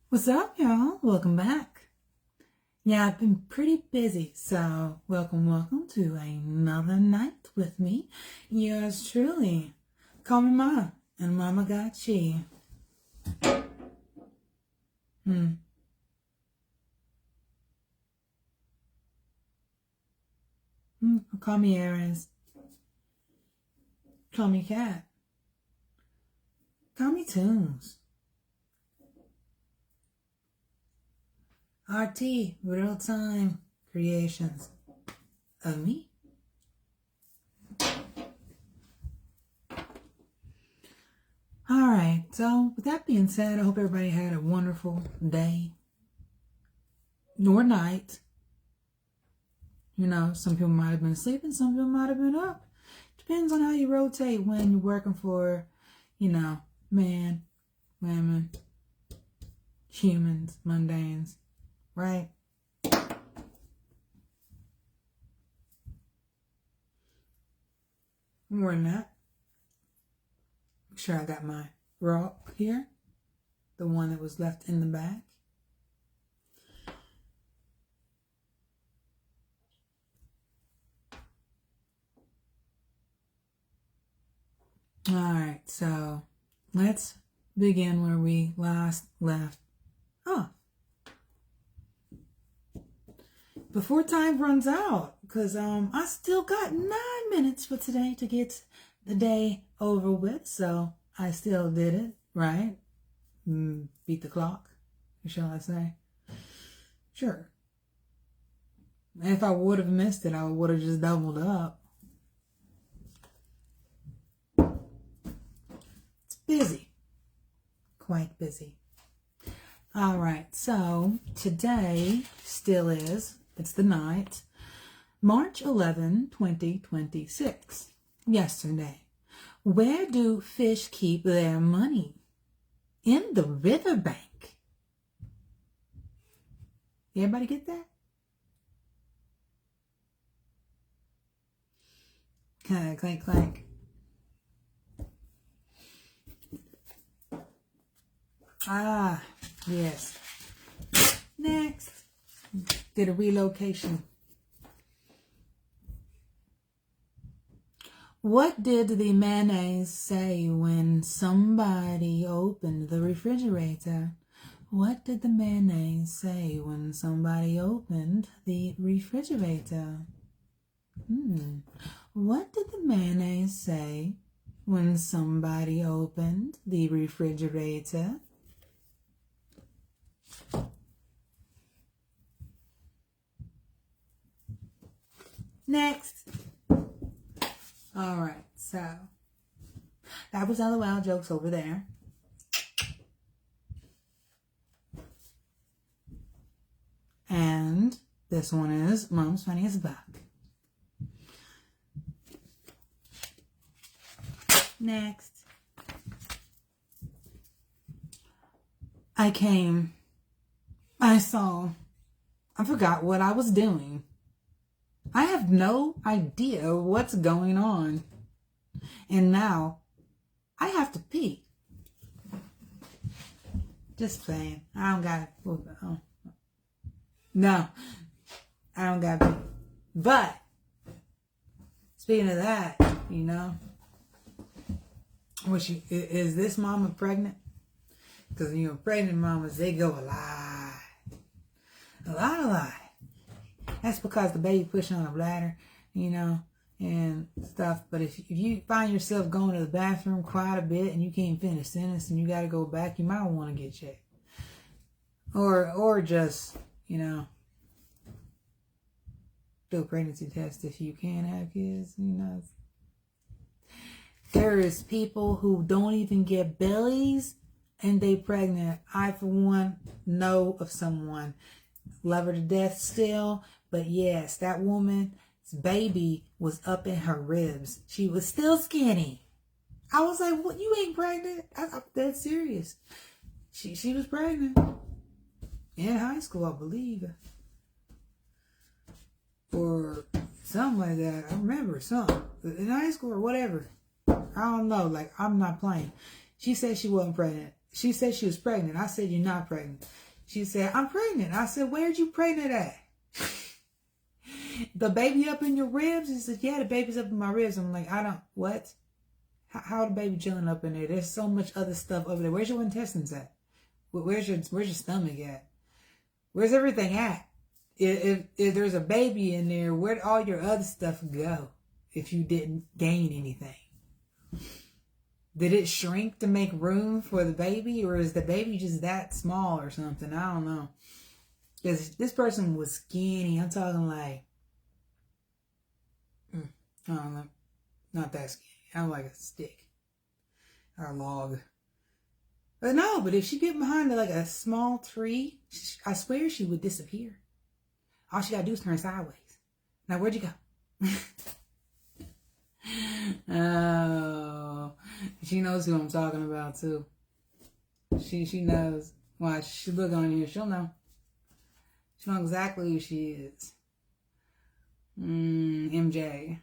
What's up, y'all? Welcome back. Yeah, I've been pretty busy, so welcome to another night with me. Yours truly. Call me Ma and Momma Gotchi. Call me Aries. Call me Cat. Call me Tunes. RT, real time creations of me. All right, so with that being said, I hope everybody had a wonderful day or night. You know, some people might have been sleeping, some people might have been up. Depends on how you rotate when you're working for, man, women, humans, mundanes, right? More than that. Make sure I got my rock here, the one that was left in the bag. All right, so let's begin where we last left off. Before time runs out, because I still got 9 minutes for today to get the day over with, so I still did it, right? Beat the clock, shall I say? Sure. If I would have missed it, I would have just doubled up. It's busy. Quite busy. All right, so today still is, it's the night, March 11, 2026. Yesterday. Where do fish keep their money? In the riverbank. Everybody get that? Clank, clank, clank. Ah, yes. Next. Did a relocation. What did the mayonnaise say when somebody opened the refrigerator? What did the mayonnaise say when somebody opened the refrigerator? What did the mayonnaise say when somebody opened the refrigerator? Next. All right, so that was LOL jokes over there. And this one is Mom's Funniest Buck. Next. I forgot what I was doing. I have no idea what's going on. And now I have to pee. Just playing. I don't got it. No, I don't got to pee. But speaking of that, is this mama pregnant? Because, pregnant mamas, they go a lot. A lot. That's because the baby pushing on a bladder, and stuff. But if you find yourself going to the bathroom quite a bit and you can't finish sentence and you got to go back, you might want to get checked. Or just, do a pregnancy test if you can have kids, There is people who don't even get bellies and they pregnant. I, for one, know of someone. Love her to death still. But yes, that woman's baby was up in her ribs. She was still skinny. I was like, what? You ain't pregnant? I'm dead serious. She was pregnant. In high school, I believe. Or something like that. I remember something. In high school or whatever. I don't know. Like, I'm not playing. She said she wasn't pregnant. She said she was pregnant. I said, you're not pregnant. She said, I'm pregnant. I said, where'd you pregnant at? The baby up in your ribs? She said, yeah, the baby's up in my ribs. I'm like, what? How the baby chilling up in there? There's so much other stuff over there. Where's your intestines at? Where's your stomach at? Where's everything at? If there's a baby in there, where'd all your other stuff go if you didn't gain anything? Did it shrink to make room for the baby, or is the baby just that small or something? I don't know. Because this person was skinny. I'm talking like, I don't know, not that skinny. I'm like a stick or a log. But no, but if she get behind like a small tree, I swear she would disappear. All she gotta do is turn sideways. Now, where'd you go? Oh, she knows who I'm talking about too. She knows. Watch, she look on here. She'll know. She'll know exactly who she is. MJ.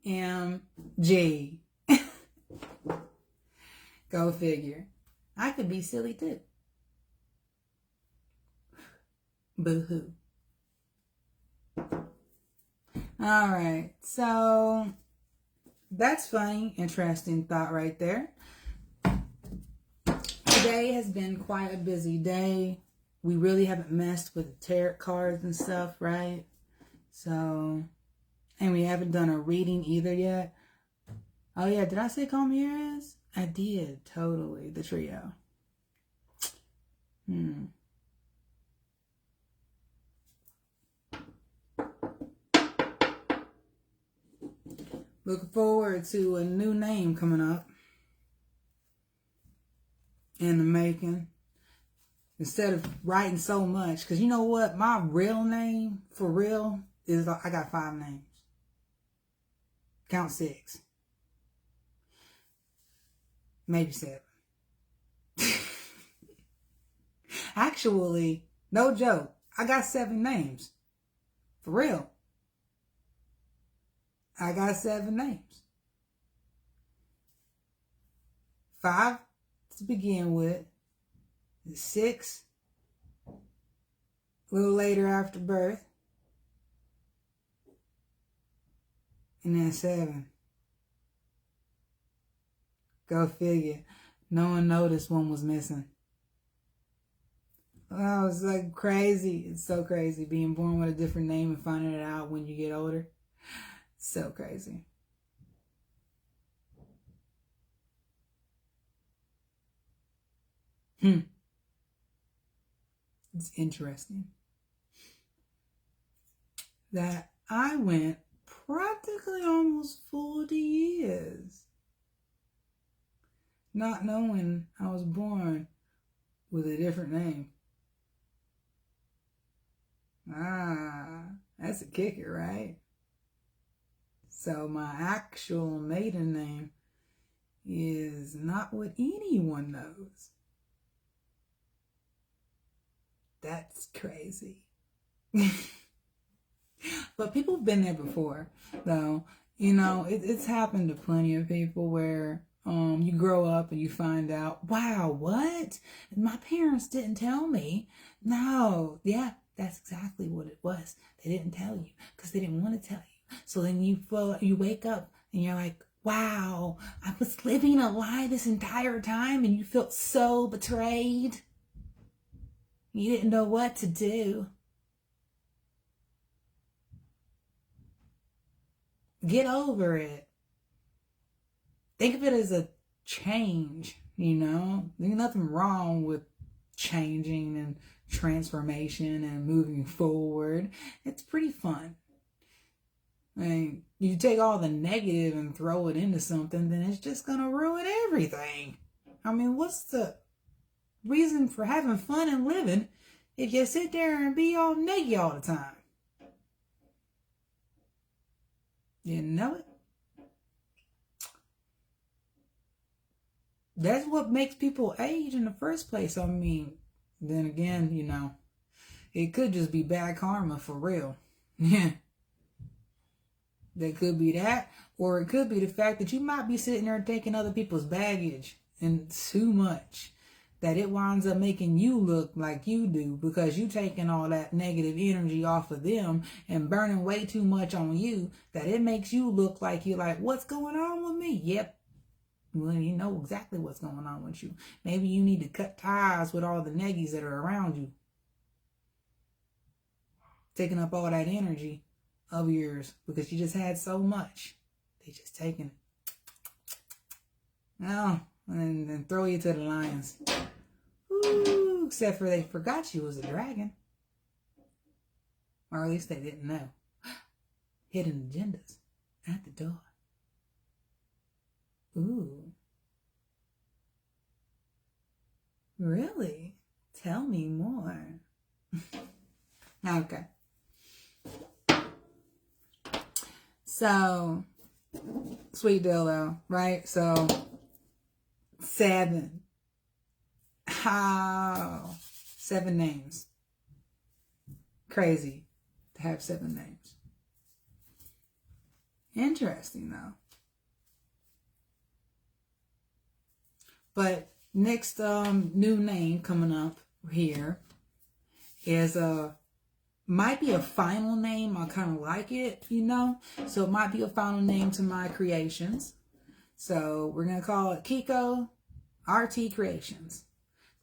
OMG. Go figure. I could be silly too. Boo-hoo. All right. So that's funny. Interesting thought right there. Today has been quite a busy day. We really haven't messed with the tarot cards and stuff, right? So, and we haven't done a reading either yet. Oh yeah, did I say Call Me Yours? I did, totally. The trio. Looking forward to a new name coming up in the making. Instead of writing so much, because you know what? My real name, for real, is I got 5 names. Count 6. Maybe 7. Actually, no joke. I got 7 names. For real. I got 7 names. 5 to begin with. 6 a little later after birth. And then 7. Go figure. No one noticed one was missing. Oh, it's like crazy. It's so crazy being born with a different name and finding it out when you get older. So crazy. It's interesting that I went practically almost 40 years not knowing I was born with a different name. That's a kicker, right? So my actual maiden name is not what anyone knows. That's crazy. But people have been there before, though. You know, it's happened to plenty of people where you grow up and you find out, wow, what? My parents didn't tell me. No, yeah, that's exactly what it was. They didn't tell you because they didn't want to tell you. So then you wake up and you're like, wow, I was living a lie this entire time, and you felt so betrayed. You didn't know what to do. Get over it. Think of it as a change, you know? There's nothing wrong with changing and transformation and moving forward. It's pretty fun. I mean, you take all the negative and throw it into something, then it's just going to ruin everything. I mean, what's the reason for having fun and living if you sit there and be all neggy all the time? You know it? That's what makes people age in the first place. I mean, then again, you know, it could just be bad karma for real. Yeah. That could be that, or it could be the fact that you might be sitting there taking other people's baggage and too much that it winds up making you look like you do because you taking all that negative energy off of them and burning way too much on you that it makes you look like you're like, what's going on with me? Yep. Well, you know exactly what's going on with you. Maybe you need to cut ties with all the neggies that are around you. Taking up all that energy of yours because you just had so much. They just taking it. Oh, and then throw you to the lions. Ooh, except for they forgot you was a dragon. Or at least they didn't know. Hidden agendas at the door. Ooh. Really? Tell me more. Okay. So, sweet deal though, right? So, 7. How? 7 names. Crazy to have 7 names. Interesting though. But next new name coming up here is might be a final name. I kind of like it, you know. So it might be a final name to my creations. So we're gonna call it Kiko RT Creations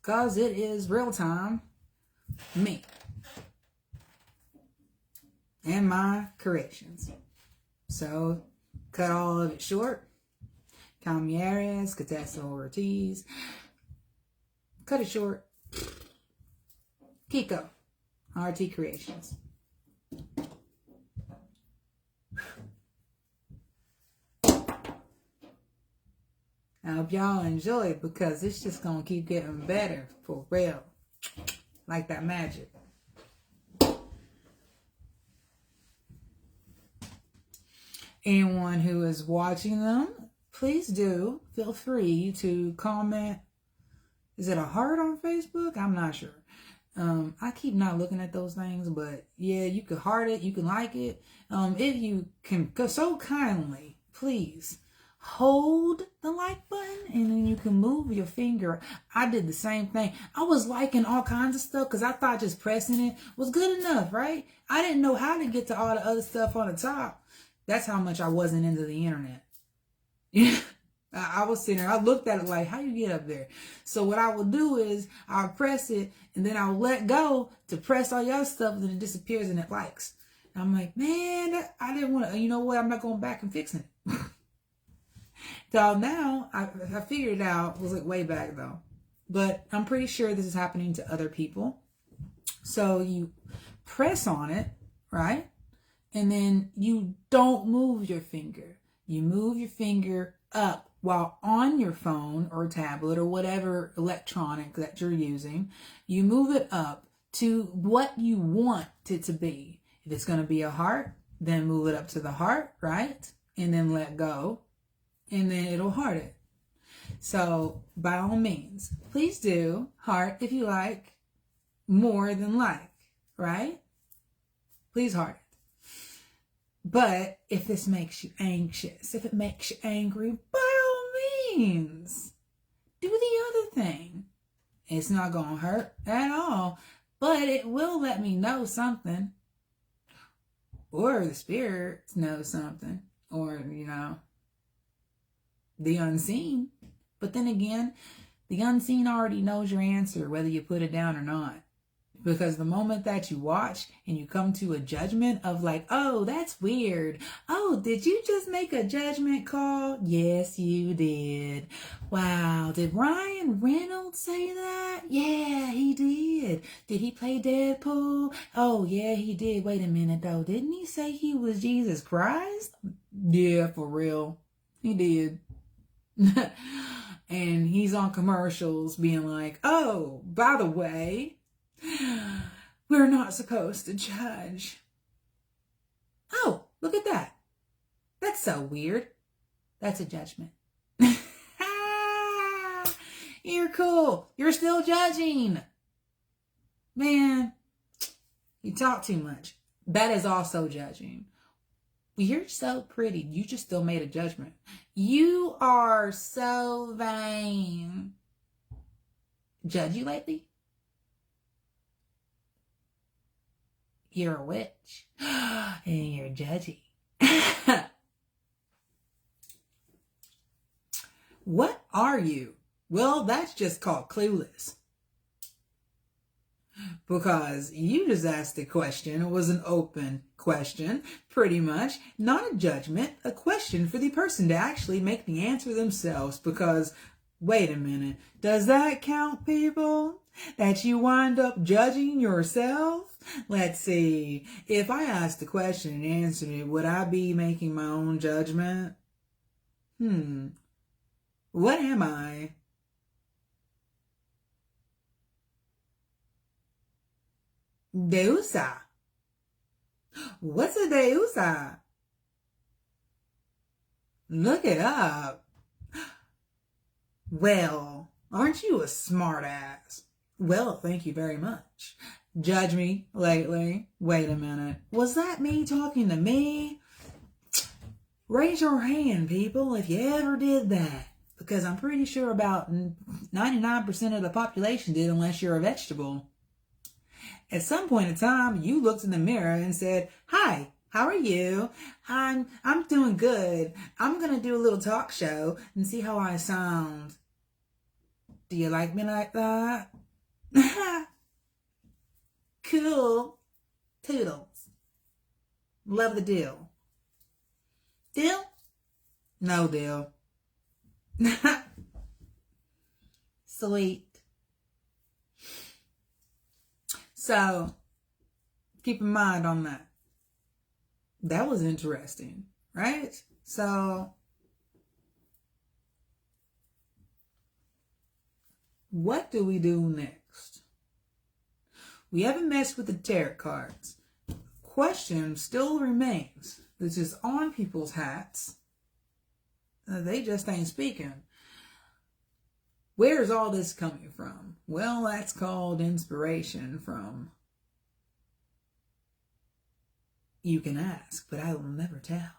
because it is real time me and my creations. So cut all of it short. Calmieres, Catessa Ortiz. Cut it short. Kiko RT Creations. I hope y'all enjoy it because it's just going to keep getting better for real. Like that magic. Anyone who is watching them, please do feel free to comment. Is it a heart on Facebook? I'm not sure. I keep not looking at those things, but yeah, you can heart it, you can like it. If you can so kindly, please hold the like button and then you can move your finger. I did the same thing. I was liking all kinds of stuff because I thought just pressing it was good enough, right? I didn't know how to get to all the other stuff on the top. That's how much I wasn't into the internet. Yeah. I was sitting there, I looked at it like, how you get up there? So what I would do is I'll press it and then I'll let go to press all your stuff and then it disappears and it likes. And I'm like, man, I didn't want to, you know what? I'm not going back and fixing it. So now I figured it out. It was like way back though. But I'm pretty sure this is happening to other people. So you press on it, right? And then you don't move your finger. You move your finger up while on your phone or tablet or whatever electronic that you're using. You move it up to what you want it to be. If it's going to be a heart, then move it up to the heart, right? And then let go. And then it'll heart it. So by all means, please do heart if you like more than like, right? Please heart it. But if this makes you anxious, if it makes you angry, by all means, do the other thing. It's not going to hurt at all, but it will let me know something. Or the spirits know something. Or, you know, the unseen. But then again, the unseen already knows your answer, whether you put it down or not. Because the moment that you watch and you come to a judgment of like, oh, that's weird. Oh, did you just make a judgment call? Yes, you did. Wow. Did Ryan Reynolds say that? Yeah, he did. Did he play Deadpool? Oh, yeah, he did. Wait a minute, though. Didn't he say he was Jesus Christ? Yeah, for real. He did. And he's on commercials being like, oh, by the way, we're not supposed to judge. Oh, look at that. That's so weird. That's a judgment. You're cool. You're still judging. Man, you talk too much. That is also judging. You're so pretty. You just still made a judgment. You are so vain. Judge you lately? You're a witch. And you're judgy. What are you? Well, that's just called clueless. Because you just asked a question. It was an open question, pretty much. Not a judgment, a question for the person to actually make the answer themselves. Because, wait a minute, does that count, people? That you wind up judging yourself? Let's see. If I asked the question and answered it, would I be making my own judgment? What am I? Deusa. What's a deusa? Look it up. Well, aren't you a smart ass? Well, thank you very much. Judge me lately. Wait a minute. Was that me talking to me? Raise your hand, people, if you ever did that. Because I'm pretty sure about 99% of the population did, unless you're a vegetable. At some point in time, you looked in the mirror and said, "Hi, how are you? I'm doing good. I'm going to do a little talk show and see how I sound. Do you like me like that?" Cool. Toodles. Love the deal. Deal? No deal. Sweet. So, keep in mind on that. That was interesting, right? So, what do we do next? We haven't messed with the tarot cards. Question still remains. This is on people's hats. They just ain't speaking. Where's all this coming from? Well, that's called inspiration from. You can ask, but I will never tell.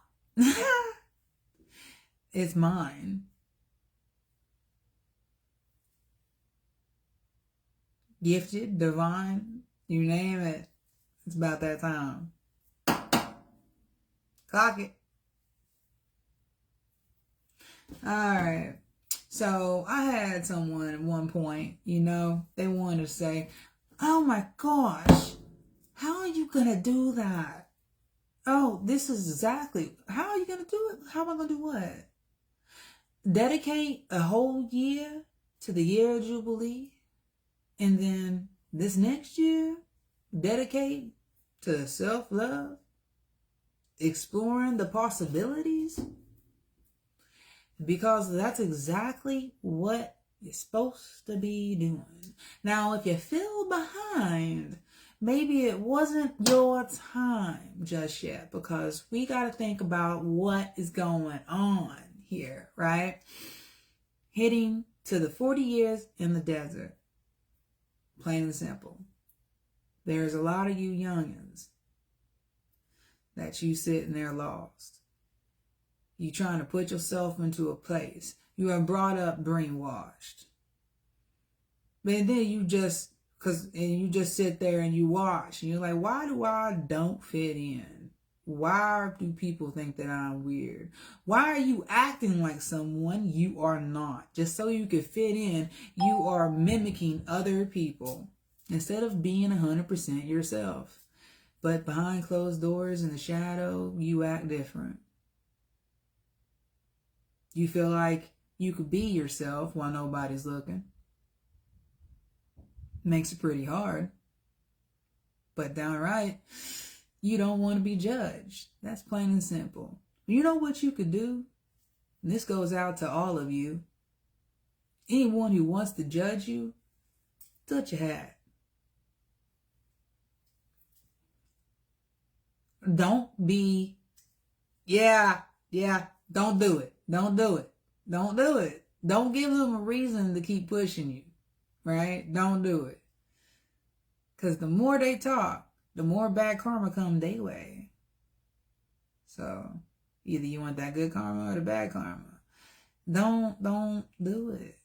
It's mine. Gifted, divine, you name it. It's about that time. Clock it. All right. So I had someone at one point, they wanted to say, "Oh my gosh, how are you going to do that? Oh, this is exactly, how are you going to do it? How am I going to do what? Dedicate a whole year to the year of Jubilee? And then this next year, dedicate to self-love? Exploring the possibilities?" Because that's exactly what you're supposed to be doing. Now, if you feel behind, maybe it wasn't your time just yet, because we got to think about what is going on here, right? Heading to the 40 years in the desert. Plain and simple. There's a lot of you youngins that you sitting there lost. You trying to put yourself into a place. You are brought up brainwashed. But then you just sit there and you watch. And you're like, why do I don't fit in? Why do people think that I'm weird? Why are you acting like someone you are not? Just so you can fit in, you are mimicking other people instead of being 100% yourself. But behind closed doors in the shadow, you act different. You feel like you could be yourself while nobody's looking. Makes it pretty hard. But downright, you don't want to be judged. That's plain and simple. You know what you could do? And this goes out to all of you. Anyone who wants to judge you, touch your hat. Don't be, don't do it. Don't do it. Don't do it. Don't give them a reason to keep pushing you, right? Don't do it. Because the more they talk, the more bad karma come their way. So either you want that good karma or the bad karma. Don't do it.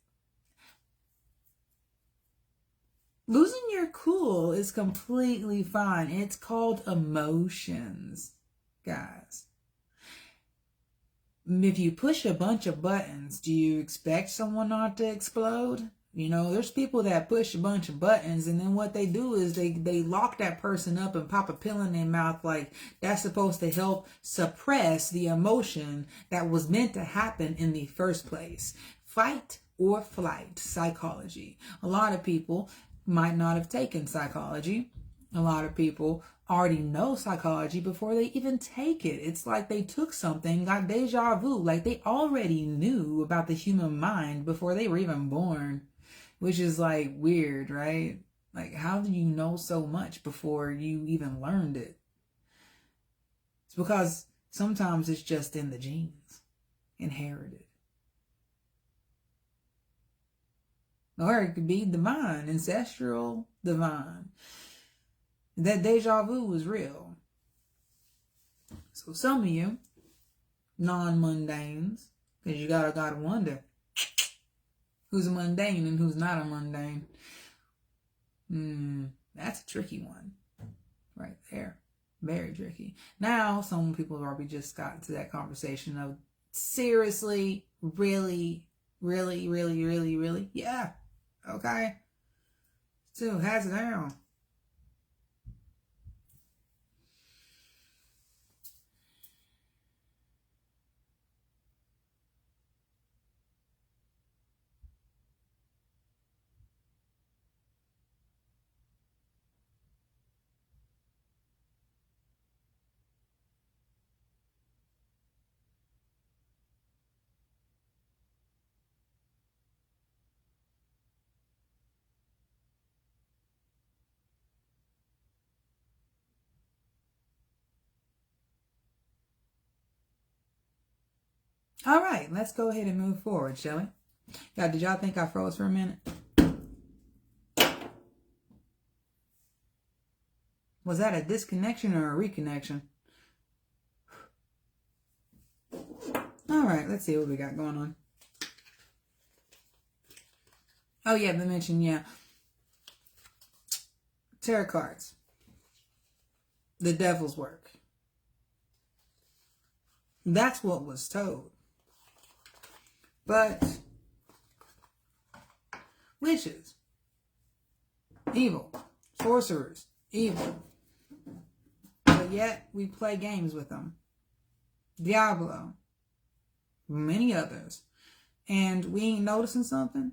Losing your cool is completely fine. It's called emotions, guys. If you push a bunch of buttons, do you expect someone not to explode? You know, there's people that push a bunch of buttons, and then what they do is they lock that person up and pop a pill in their mouth, like that's supposed to help suppress the emotion that was meant to happen in the first place. Fight or flight psychology. A lot of people might not have taken psychology. A lot of people already know psychology before they even take it. It's like they took something, got deja vu, like they already knew about the human mind before they were even born, which is like weird, right? Like, how do you know so much before you even learned it? It's because sometimes it's just in the genes, inherited. Or it could be divine, ancestral, divine. That deja vu was real. So some of you, non-mundanes, because you gotta wonder who's a mundane and who's not a mundane. That's a tricky one right there. Very tricky. Now, some people have already just gotten to that conversation of seriously, really, really, really, really, really, yeah, okay. Still has it down. All right, let's go ahead and move forward, shall we? Yeah, did y'all think I froze for a minute? Was that a disconnection or a reconnection? All right, let's see what we got going on. Oh, yeah, the mention, yeah. Tarot cards. The devil's work. That's what was told. But witches, evil, sorcerers, evil. But yet we play games with them. Diablo, many others. And we ain't noticing something?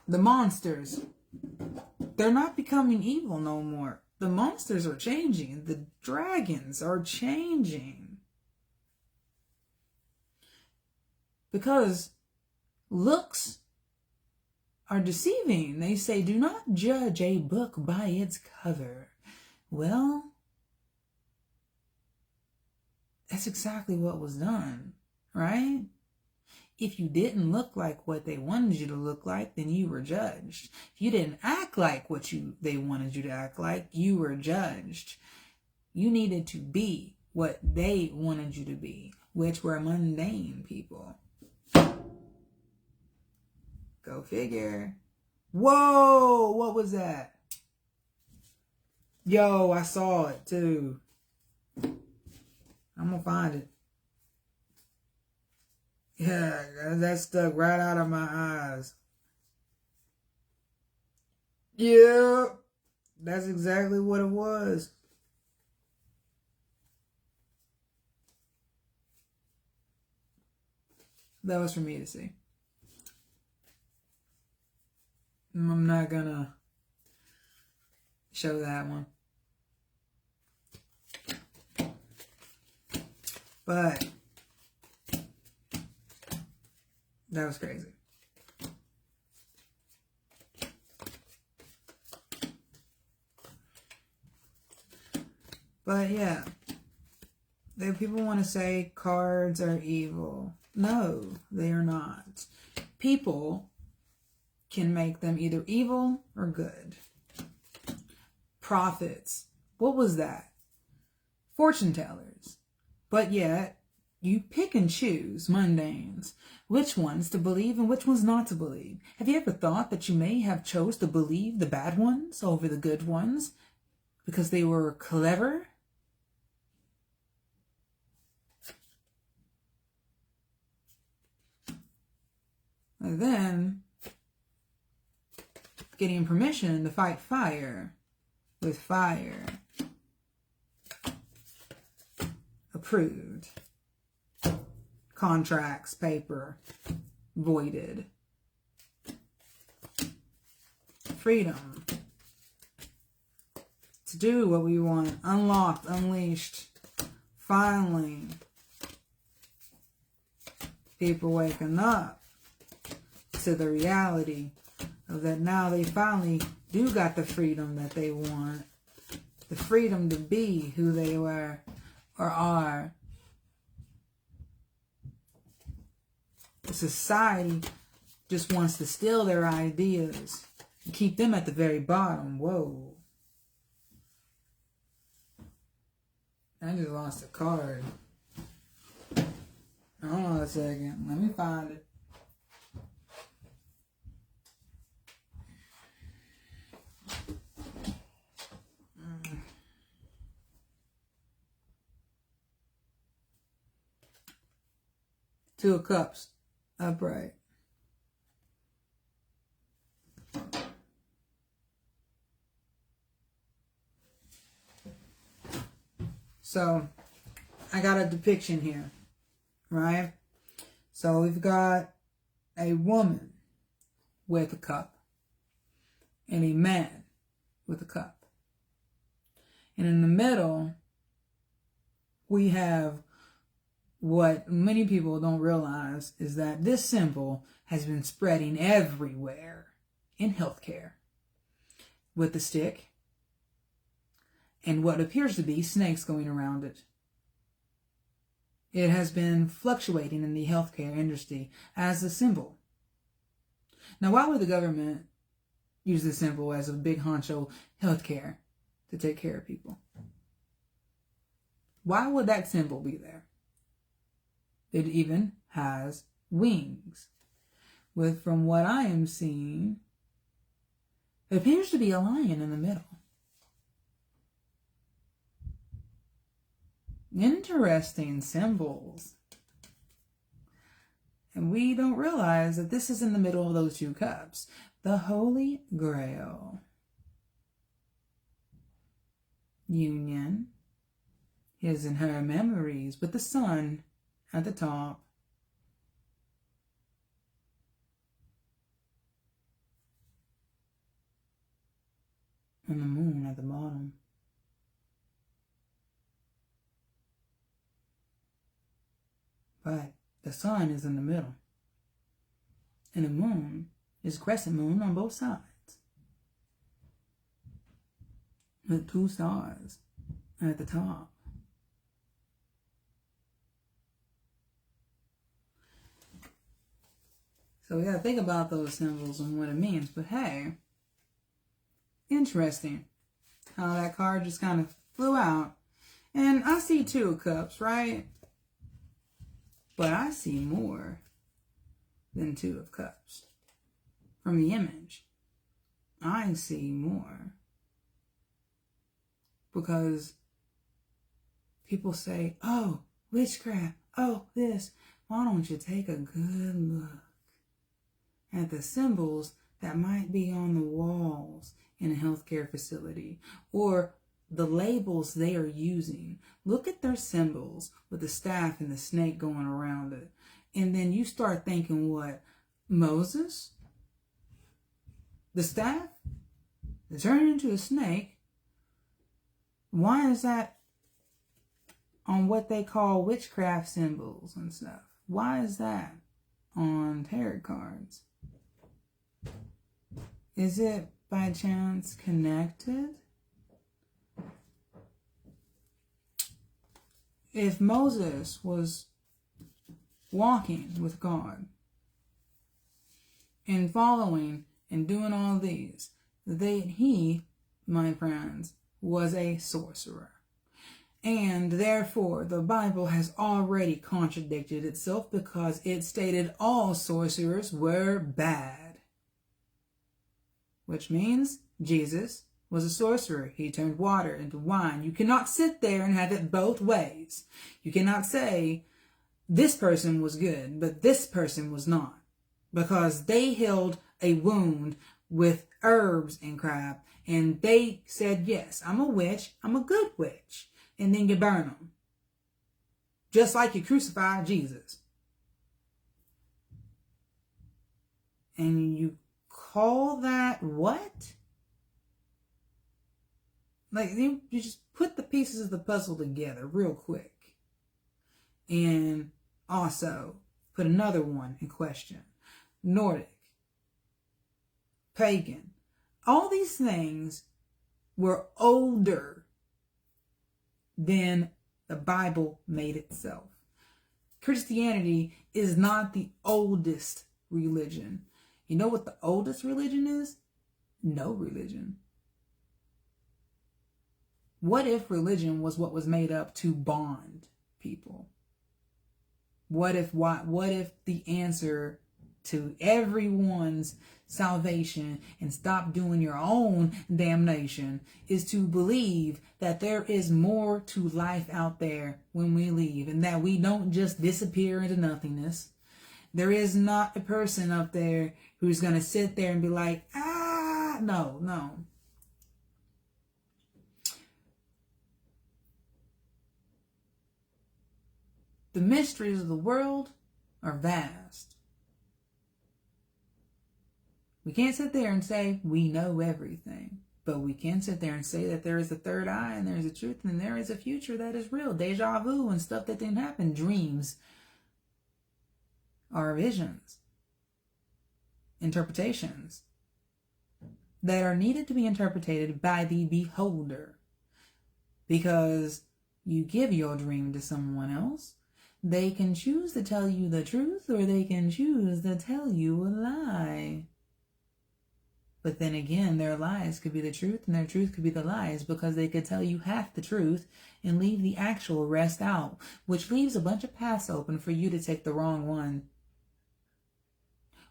The monsters, they're not becoming evil no more. The monsters are changing. The dragons are changing. Because looks are deceiving. They say, do not judge a book by its cover. Well, that's exactly what was done, right? If you didn't look like what they wanted you to look like, then you were judged. If you didn't act like what they wanted you to act like, you were judged. You needed to be what they wanted you to be, which were mundane people. Go figure. Whoa, what was that? Yo, I saw it too. I'm gonna find it. Yeah, that stuck right out of my eyes. Yeah, that's exactly what it was. That was for me to see. I'm not gonna show that one. But that was crazy. But yeah, people want to say cards are evil. No, they are not. People can make them either evil or good. Prophets. What was that? fortune tellers. But yet, you pick and choose mundanes, which ones to believe and which ones not to believe. Have you ever thought that you may have chose to believe the bad ones over the good ones because they were clever? And then, getting permission to fight fire with fire. Approved. Contracts, paper, voided. Freedom. To do what we want. Unlocked, unleashed. Finally. People waking up to the reality of that now they finally do got the freedom that they want. The freedom to be who they were or are. The society just wants to steal their ideas and keep them at the very bottom. Whoa. I just lost a card. Hold on a second. Let me find it. Two of Cups, upright. So, I got a depiction here, right? So, we've got a woman with a cup and a man with a cup. And in the middle, we have what many people don't realize is that this symbol has been spreading everywhere in healthcare with the stick and what appears to be snakes going around it. It has been fluctuating in the healthcare industry as a symbol. Now, why would the government use this symbol as a big honcho healthcare to take care of people? Why would that symbol be there? It even has wings. From what I am seeing, it appears to be a lion in the middle. Interesting symbols. And we don't realize that this is in the middle of those two cups. The Holy Grail. Union. His and her memories with the sun at the top. And the moon at the bottom. But the sun is in the middle. And the moon is crescent moon on both sides. With two stars at the top. So we gotta think about those symbols and what it means. But hey, interesting how that card just kind of flew out. And I see Two of Cups, right? But I see more than Two of Cups. From the image, I see more. Because people say, oh, witchcraft, oh, this. Why don't you take a good look at the symbols that might be on the walls in a healthcare facility, or the labels they are using. Look at their symbols with the staff and the snake going around it. And then you start thinking, what? Moses? The staff? They turn into a snake? Why is that on what they call witchcraft symbols and stuff? Why is that on tarot cards? Is it by chance connected? If Moses was walking with God and following and doing all these, he, my friends, was a sorcerer. And therefore, the Bible has already contradicted itself because it stated all sorcerers were bad. Which means Jesus was a sorcerer. He turned water into wine. You cannot sit there and have it both ways. You cannot say this person was good, but this person was not. Because they healed a wound with herbs and crap. And they said, yes, I'm a witch. I'm a good witch. And then you burn them. Just like you crucified Jesus. And you call that what? Like, you just put the pieces of the puzzle together real quick. And also put another one in question. Nordic. Pagan. All these things were older than the Bible made itself. Christianity is not the oldest religion. You know what the oldest religion is? No religion. What if religion was what was made up to bond people? What if the answer to everyone's salvation and stop doing your own damnation is to believe that there is more to life out there when we leave, and that we don't just disappear into nothingness. There is not a person up there who's going to sit there and be like, no. The mysteries of the world are vast. We can't sit there and say we know everything, but we can sit there and say that there is a third eye and there is a truth and there is a future that is real. Deja vu and stuff that didn't happen. Dreams are visions, interpretations that are needed to be interpreted by the beholder. Because you give your dream to someone else, they can choose to tell you the truth or they can choose to tell you a lie. But then again, their lies could be the truth and their truth could be the lies, because they could tell you half the truth and leave the actual rest out, which leaves a bunch of paths open for you to take the wrong one.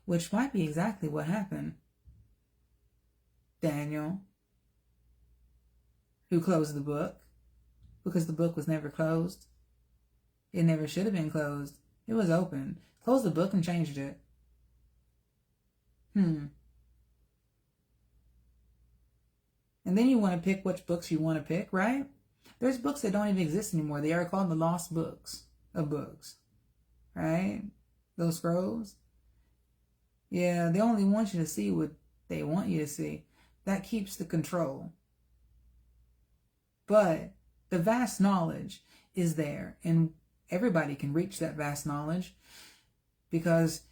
Which might be exactly what happened. Daniel, who closed the book, because the book was never closed. It never should have been closed. It was open. Closed the book and changed it. And then you want to pick which books you want to pick, right? There's books that don't even exist anymore. They are called the lost books of books, right? Those scrolls. Yeah, they only want you to see what they want you to see. That keeps the control. But the vast knowledge is there, and everybody can reach that vast knowledge because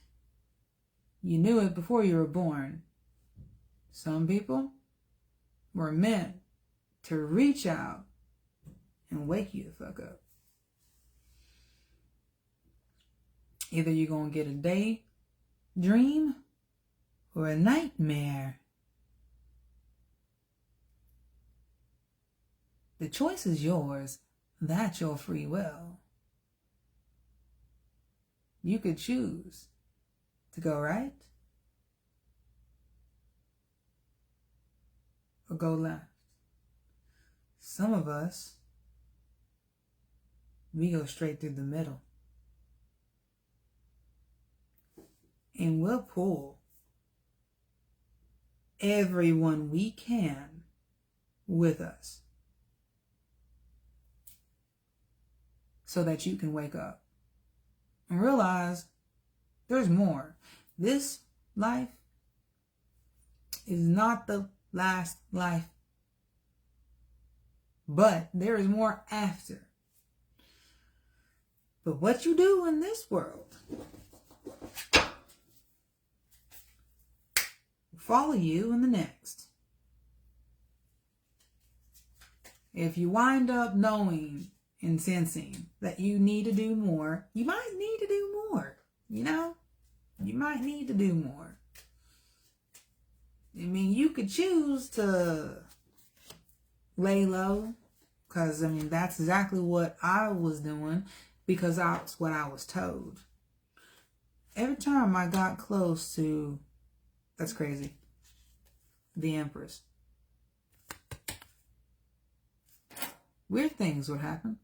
you knew it before you were born. Some people were meant to reach out and wake you the fuck up. Either you're going to get a day dream or a nightmare. The choice is yours. That's your free will. You could choose to go right or go left. Some of us, we go straight through the middle. And we'll pull everyone we can with us so that you can wake up and realize there's more. This life is not the last life, but there is more after. But what you do in this world will follow you in the next. If you wind up knowing and sensing that you need to do more, you might need to do more. You might need to do more. I mean, you could choose to lay low, Because, I mean, that's exactly what I was doing because that's what I was told. Every time I got close to, that's crazy, the Empress, weird things would happen.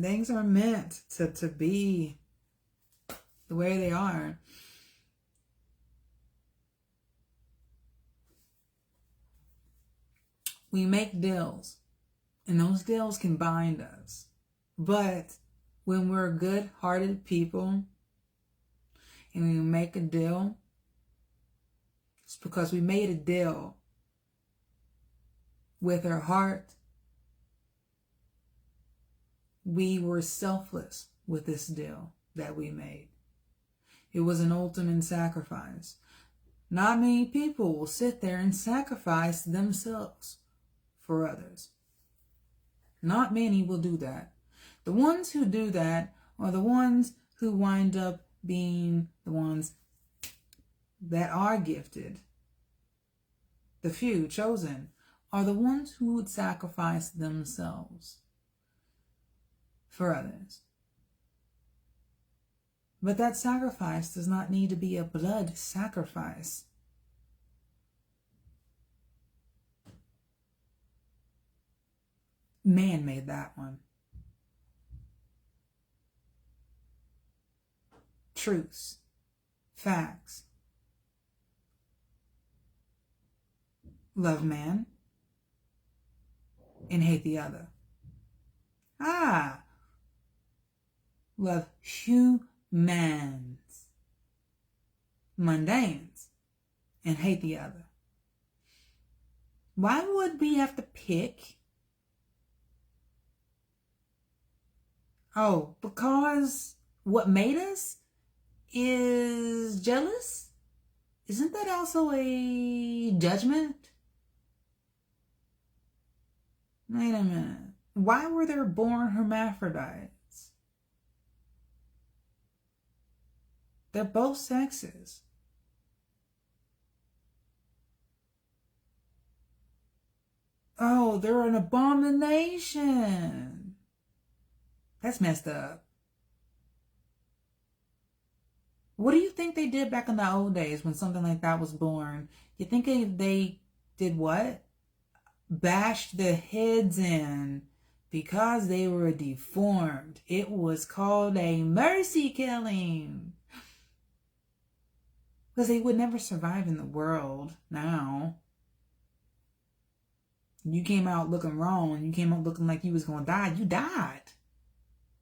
Things are meant to be the way they are. We make deals, and those deals can bind us. But when we're good-hearted people and we make a deal, it's because we made a deal with our heart. We were selfless with this deal that we made. It was an ultimate sacrifice. Not many people will sit there and sacrifice themselves for others. Not many will do that. The ones who do that are the ones who wind up being the ones that are gifted. The few chosen are the ones who would sacrifice themselves for others. But that sacrifice does not need to be a blood sacrifice. Man made that one. Truths, facts. Love man and hate the other. Love humans, mundanes, and hate the other. Why would we have to pick? Oh, because what made us is jealous? Isn't that also a judgment? Wait a minute. Why were there born hermaphrodites? They're both sexes. Oh, they're an abomination. That's messed up. What do you think they did back in the old days when something like that was born? You think they did what? Bashed the heads in because they were deformed. It was called a mercy killing. Because they would never survive in the world now. You came out looking wrong. You came out looking like you was going to die. You died.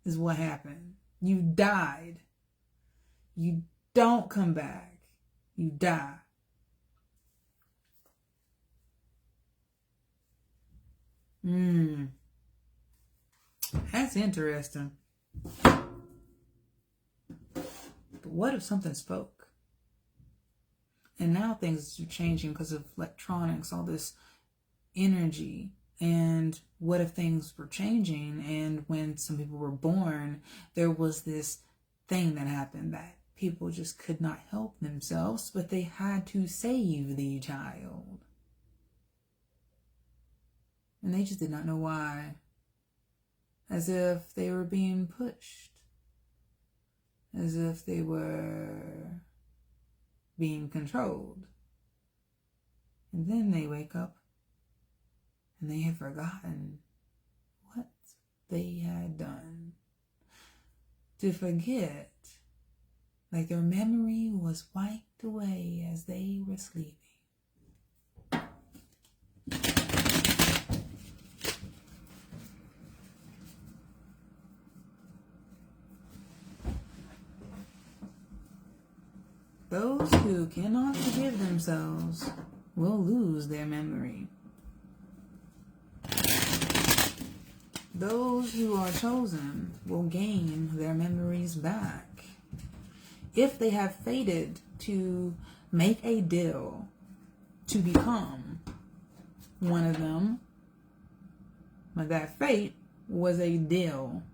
Is what happened. You died. You don't come back. You die. That's interesting. But what if something spoke? And now things are changing because of electronics, all this energy. And what if things were changing? And when some people were born, there was this thing that happened that people just could not help themselves, but they had to save the child. And they just did not know why. As if they were being pushed. As if they were being controlled. And then they wake up and they have forgotten what they had done. To forget, like their memory was wiped away as they were sleeping. Those who cannot forgive themselves will lose their memory. Those who are chosen will gain their memories back. If they have fated to make a deal to become one of them, but that fate was a deal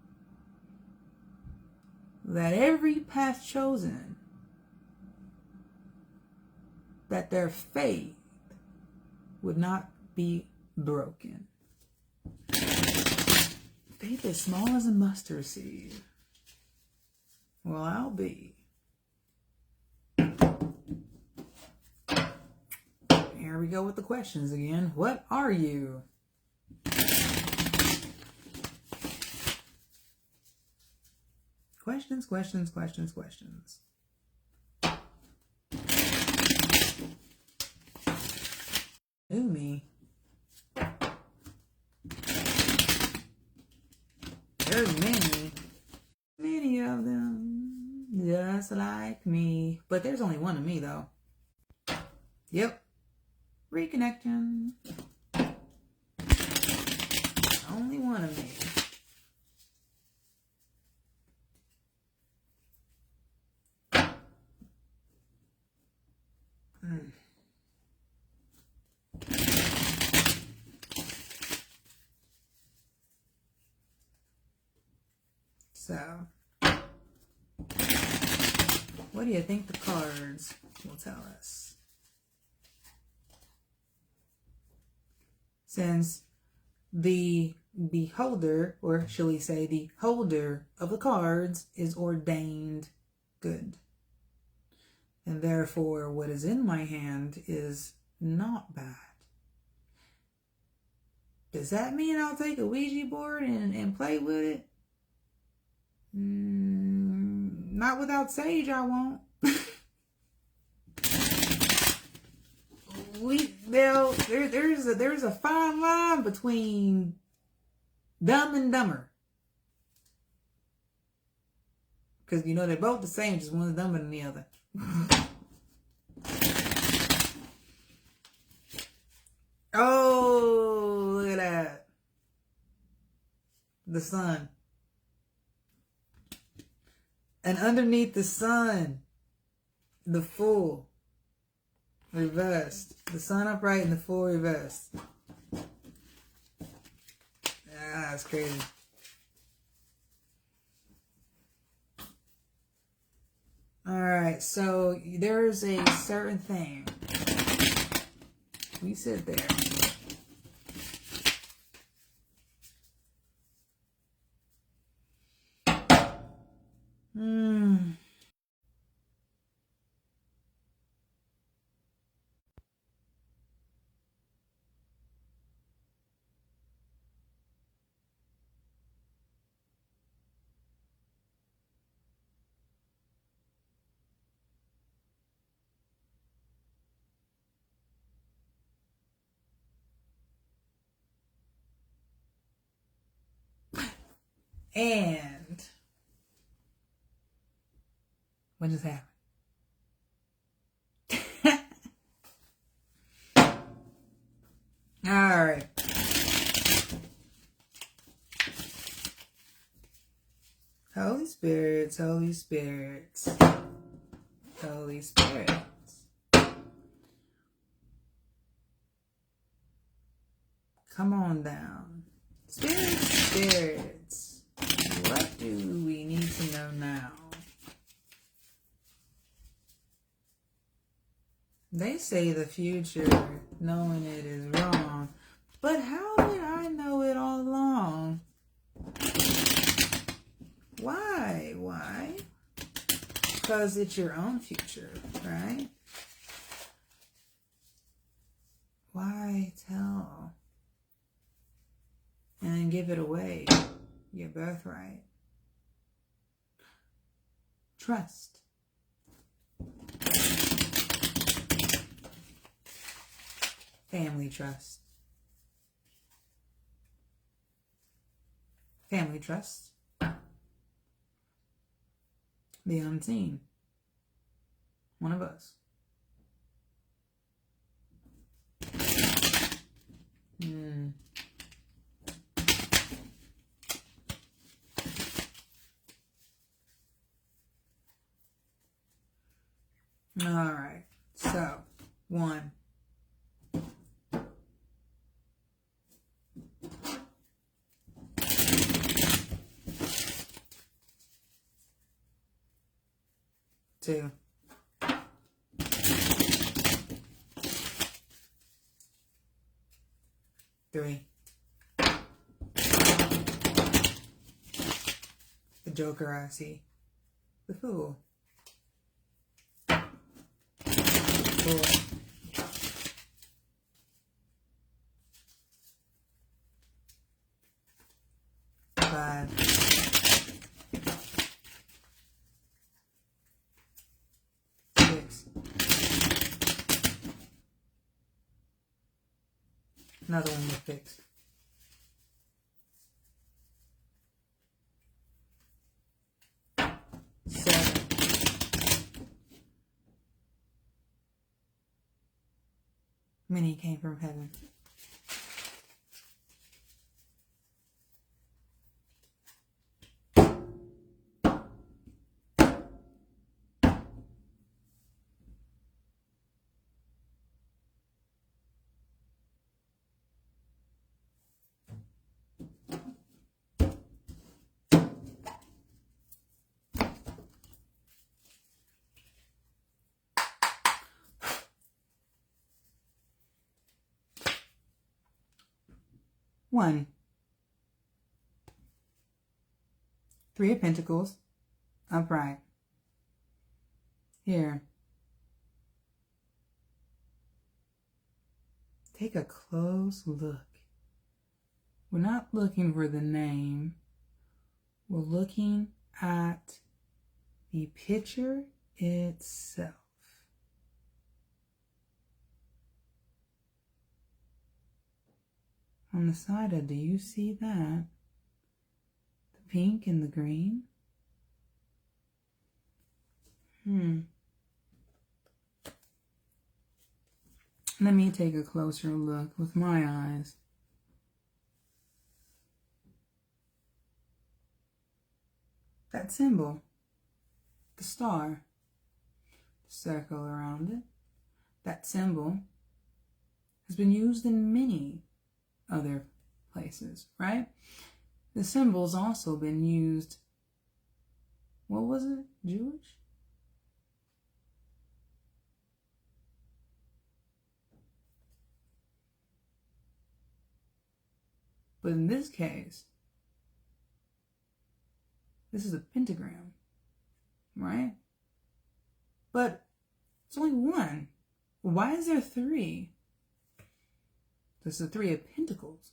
that every path chosen, that their faith would not be broken. Faith as small as a mustard seed. Well, I'll be. Here we go with the questions again. What are you? Questions, questions, questions, questions. Who me? There's many of them, just like me. But there's only one of me, though. Yep. Reconnecting. Only one of me. So, what do you think the cards will tell us? Since the beholder, or shall we say the holder of the cards, is ordained good. And therefore, what is in my hand is not bad. Does that mean I'll take a Ouija board and play with it? Not without Sage, I won't. There's a fine line between dumb and dumber. Because, they're both the same, just one's dumber than the other. Oh, look at that. The sun. And underneath the sun, the Fool reversed. The sun upright and the Fool reversed. That's crazy. Alright, so there's a certain thing. We sit there. And what just happened? All right. Holy Spirits, Holy Spirits, Holy Spirits. Come on down. Spirits, spirits. What do we need to know now? They say the future, knowing it is wrong. But how did I know it all along? Why? Why? Because it's your own future, right? Why tell and give it away? Your birthright. Trust. Family trust. Family trust. The unseen. One of us. All right. So, 1. 2. 3. The Joker I see. The Fool. 4. 5. 6. Another one with 6. 7. 'Many came from heaven. 1. 3 of Pentacles, upright. Here. Take a close look. We're not looking for the name. We're looking at the picture itself. On the side, do you see that? The pink and the green? Let me take a closer look with my eyes. That symbol, the star, the circle around it, that symbol has been used in many other places, right? The symbol's also been used, what was it? Jewish? But in this case, this is a pentagram, right? But it's only one. Why is there 3? This is the 3 of Pentacles.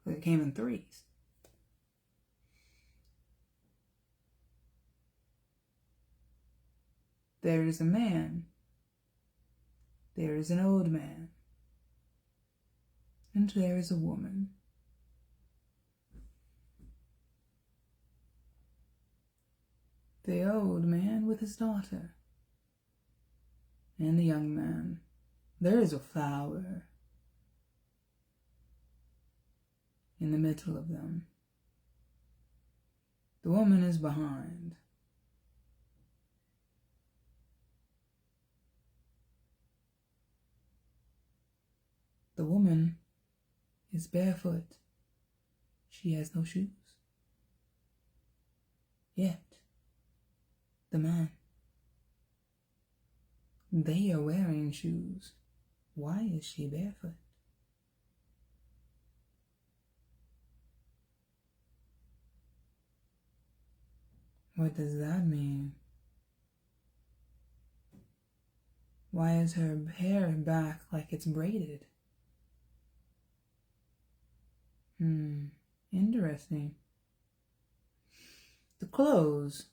But it came in 3s. There is a man. There is an old man. And there is a woman. The old man with his daughter. And the young man. There is a flower in the middle of them. The woman is behind. The woman is barefoot. She has no shoes. Yet, the man, they are wearing shoes. Why is she barefoot? What does that mean? Why is her hair back like it's braided? Interesting. The clothes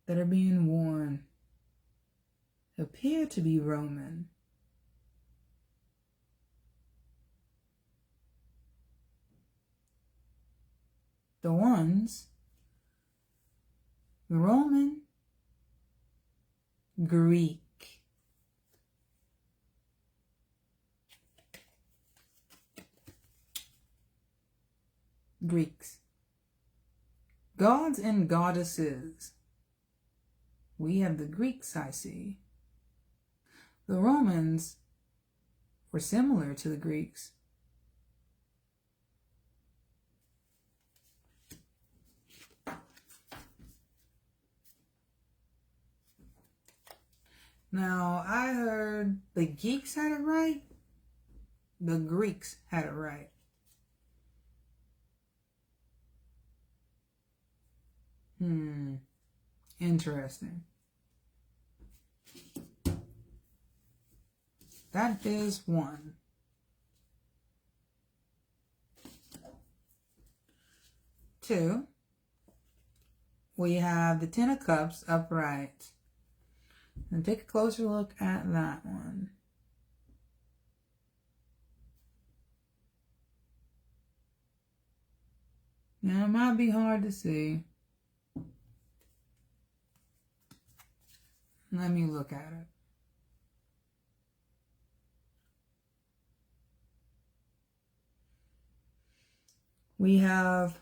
that are being worn appear to be Roman. The Roman Greek. Greeks. Gods and goddesses. We have the Greeks, I see. The Romans were similar to the Greeks. Now, I heard the geeks had it right. The Greeks had it right. Interesting. That is one. Two, we have the Ten of Cups upright. And take a closer look at that one. Now, it might be hard to see. Let me look at it. We have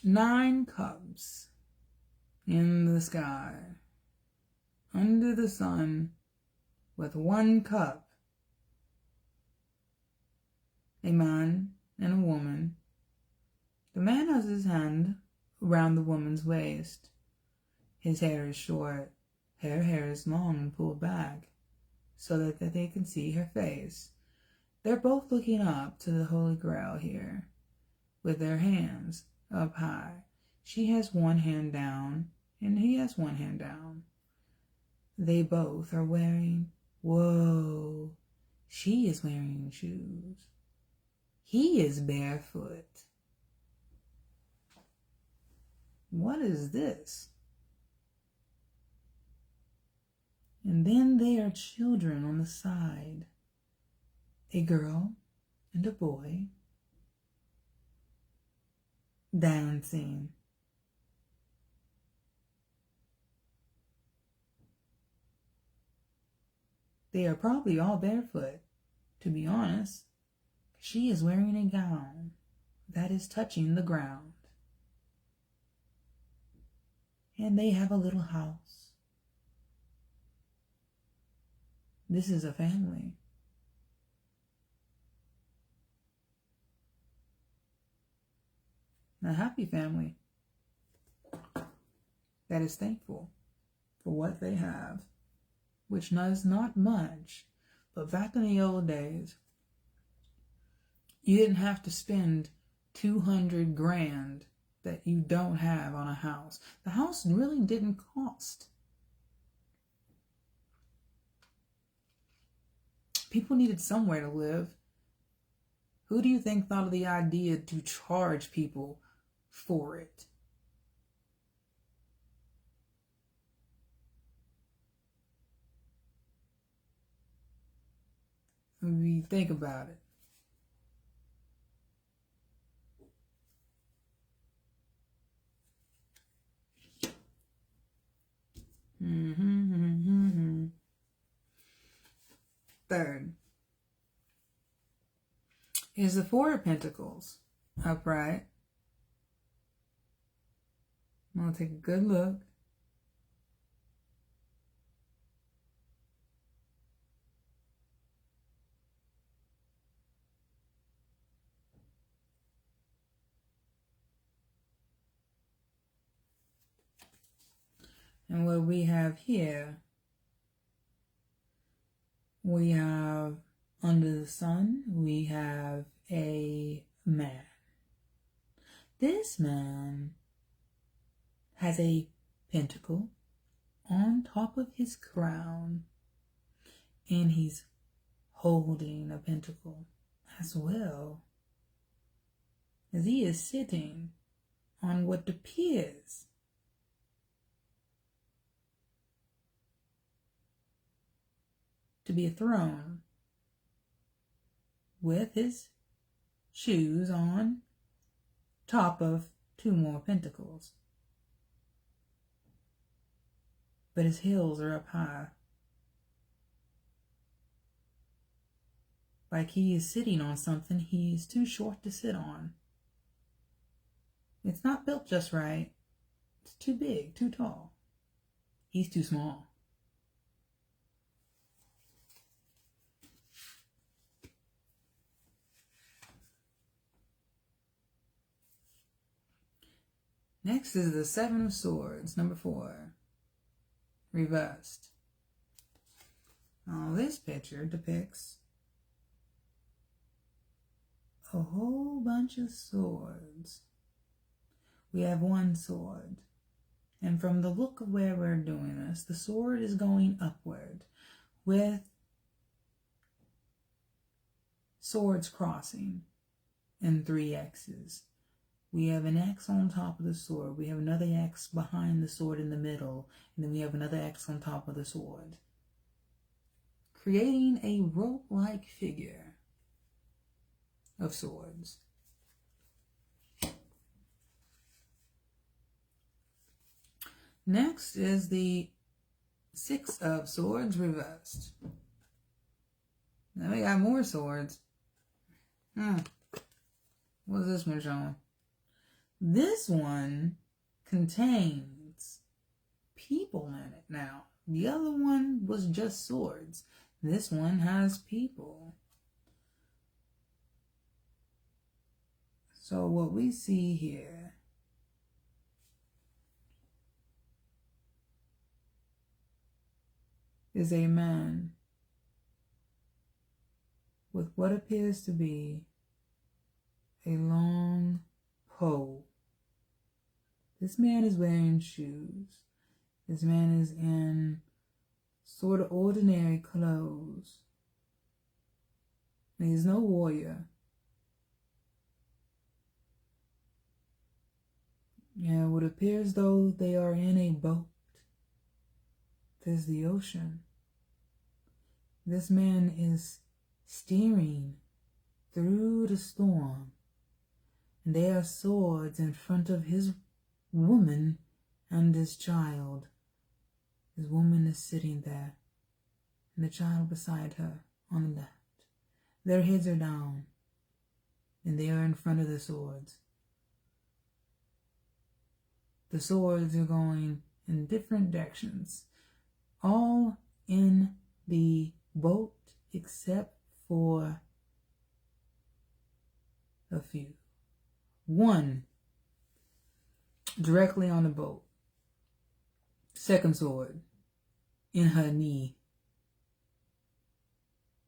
9 cups in the sky, under the sun, with 1 cup. A man and a woman. The man has his hand around the woman's waist. His hair is short. Her hair is long and pulled back so that they can see her face. They're both looking up to the Holy Grail here with their hands up high. She has one hand down and he has one hand down. They both are wearing, whoa, she is wearing shoes. He is barefoot. What is this? And then there are children on the side. A girl and a boy dancing. They are probably all barefoot, to be honest. She is wearing a gown that is touching the ground. And they have a little house. This is a family. A happy family that is thankful for what they have, which is not much. But back in the old days, you didn't have to spend 200 grand that you don't have on a house. The house really didn't cost. People needed somewhere to live. Who do you think thought of the idea to charge people for it? I mean, think about it. Third is the Four of Pentacles upright. I'm going to take a good look. And what we have here, we have under the sun, we have a man. This man has a pentacle on top of his crown, and he's holding a pentacle as well, as he is sitting on what appears to be a throne with his shoes on top of 2 more pentacles. but his heels are up high. Like he is sitting on something he is too short to sit on. It's not built just right. It's too big, too tall. He's too small. Next is the Seven of Swords, number 4, reversed. Now this picture depicts a whole bunch of swords. We have one sword, and from the look of where we're doing this, the sword is going upward with swords crossing in 3 X's. We have an X on top of the sword. We have another X behind the sword in the middle. And then we have another X on top of the sword, creating a rope-like figure of swords. Next is the 6 of Swords reversed. Now we got more swords. What's this one showing? This one contains people in it now. The other one was just swords. This one has people. So what we see here is a man with what appears to be a long pole. This man is wearing shoes. This man is in sort of ordinary clothes. He's no warrior. Yeah, it would appear as though they are in a boat. There's the ocean. This man is steering through the storm. And there are swords in front of his woman and his child. His woman is sitting there, and the child beside her on the left. Their heads are down, and they are in front of the swords. The swords are going in different directions, all in the boat except for a few. One directly on the boat. Second sword in her knee.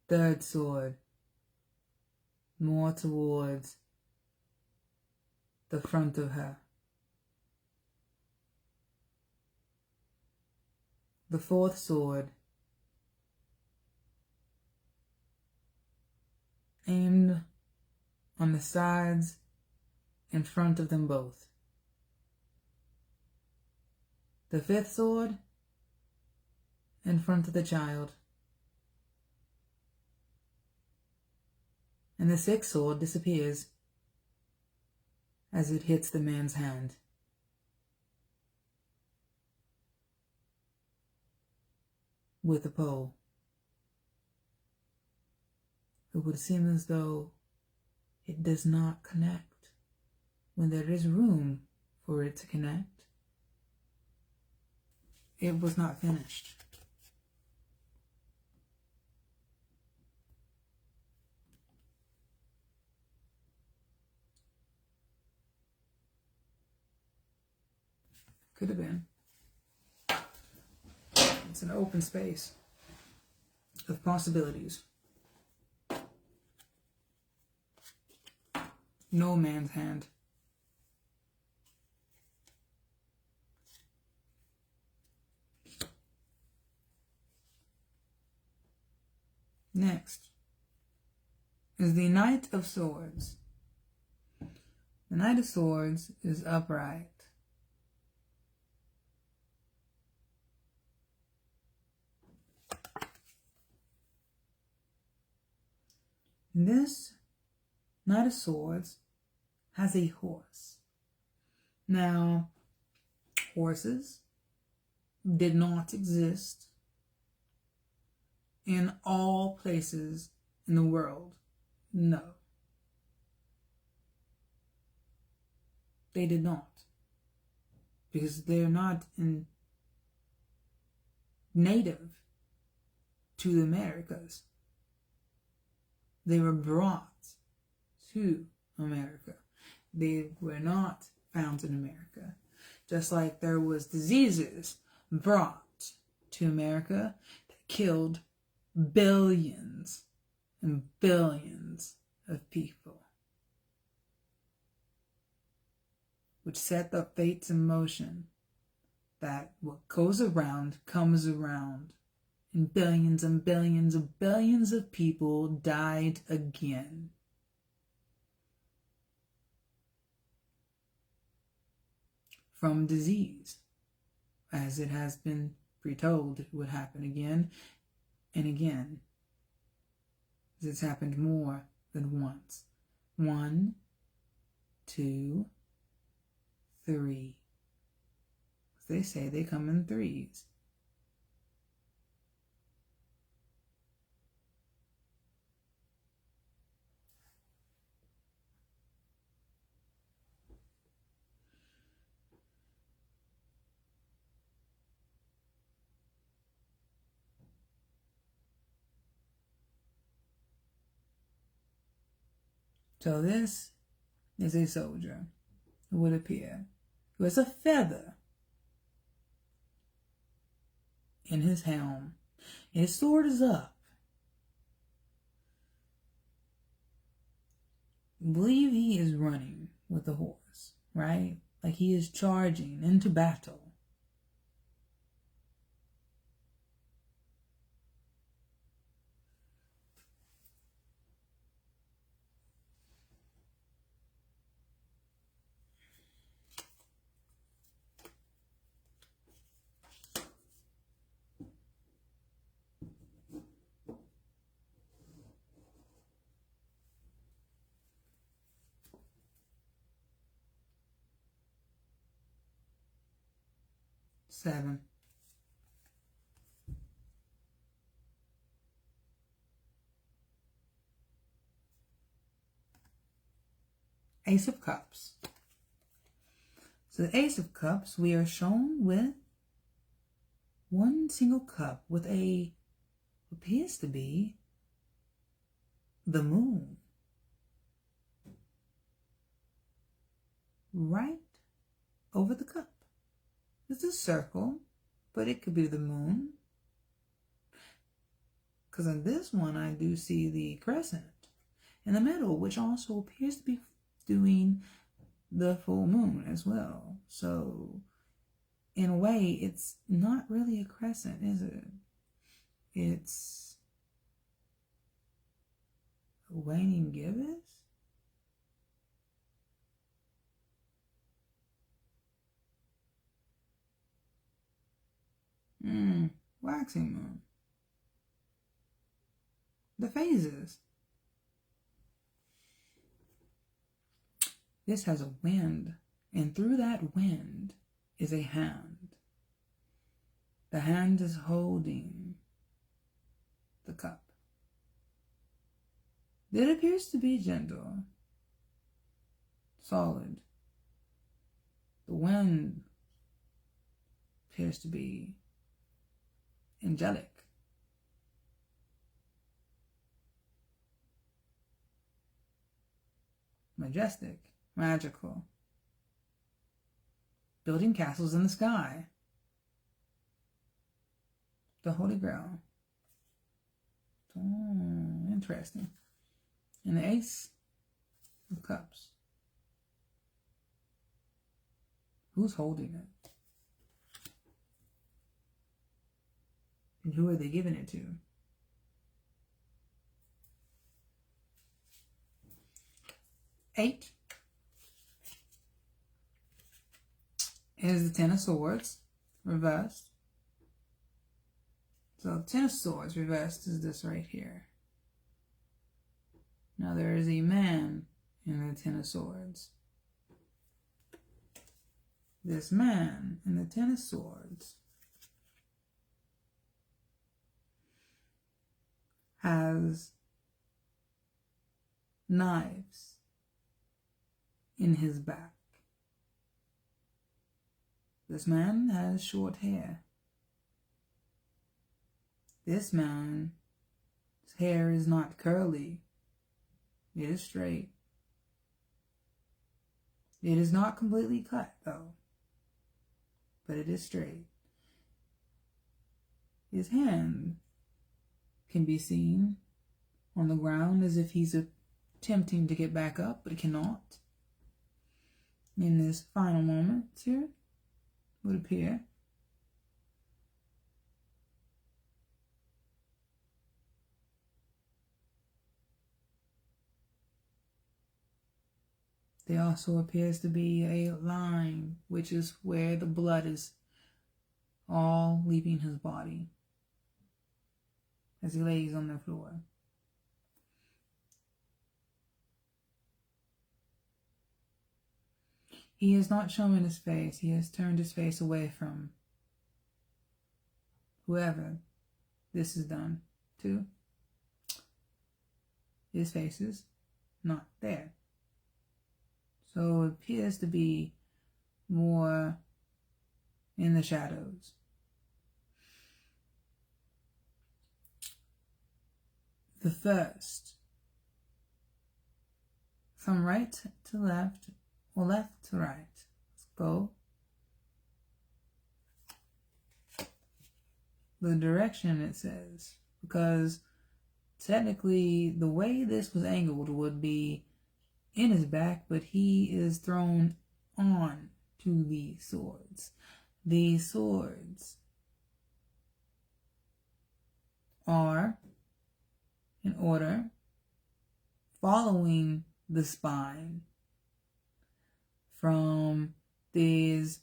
Third sword more towards the front of her. The fourth sword aimed on the sides in front of them both. The fifth sword in front of the child. And the sixth sword disappears as it hits the man's hand. With a pole. It would seem as though it does not connect when there is room for it to connect. It was not finished. Could have been. It's an open space of possibilities. No man's hand. Next is the Knight of Swords. The Knight of Swords is upright. This Knight of Swords has a horse. Now, horses did not exist in all places in the world. No. They did not. Because they're not native to the Americas. They were brought to America. They were not found in America. Just like there was diseases brought to America that killed billions and billions of people, which set the fates in motion that what goes around comes around, and billions and billions and billions of people died again. From disease, as it has been foretold it would happen again and again. It's happened more than once. 1, 2, 3. They say they come in threes. So this is a soldier, it would appear, who has a feather in his helm. His sword is up. I believe he is running with the horse, right? Like he is charging into battle. Seven. Ace of Cups. So the Ace of Cups, we are shown with one single cup with a, appears to be the moon right over the cup. It's a circle, but it could be the moon. Because on this one, I do see the crescent in the middle, which also appears to be doing the full moon as well. So, in a way, it's not really a crescent, is it? It's a waning gibbous? Waxing moon. The phases. This has a wind, and through that wind is a hand. The hand is holding the cup. It appears to be gentle, solid. The wind appears to be angelic. Majestic, magical. Building castles in the sky. The Holy Grail. Interesting. And the Ace of Cups. Who's holding it? And who are they giving it to? Eight is the Ten of Swords reversed. So Ten of Swords reversed is this right here. Now there is a man in the Ten of Swords. This man in the Ten of Swords has knives in his back. This man has short hair. This man's hair is not curly. It is straight. It is not completely cut, though, but it is straight. His hand can be seen on the ground as if he's attempting to get back up, but cannot. In this final moment here, would appear. There also appears to be a line, which is where the blood is all leaving his body as he lays on the floor. He is not showing his face. He has turned his face away from whoever this is done to. His face is not there. So it appears to be more in the shadows. The first, from right to left, or left to right. Let's go. The direction it says, because technically the way this was angled would be in his back, but he is thrown on to these swords. These swords are in order following the spine from these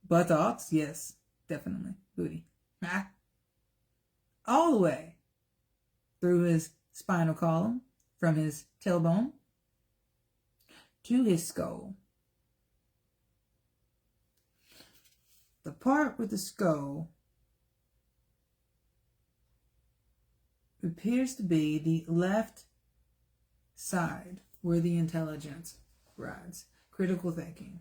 buttocks, yes, definitely, booty, all the way through his spinal column, from his tailbone to his skull. The part with the skull appears to be the left side where the intelligence rides. Critical thinking.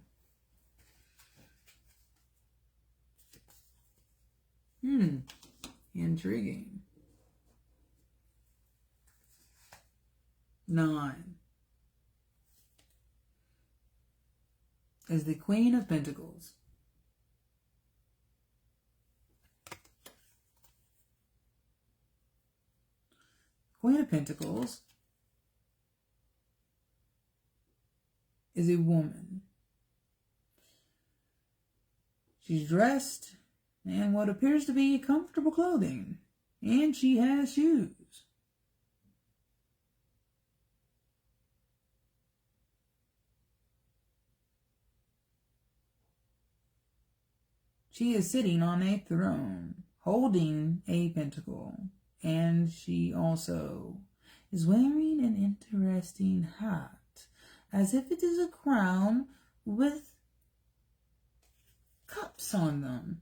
Intriguing. 9 is the Queen of Pentacles. Queen of Pentacles is a woman. She's dressed in what appears to be comfortable clothing, and she has shoes. She is sitting on a throne, holding a pentacle, and she also is wearing an interesting hat, as if it is a crown with cups on them.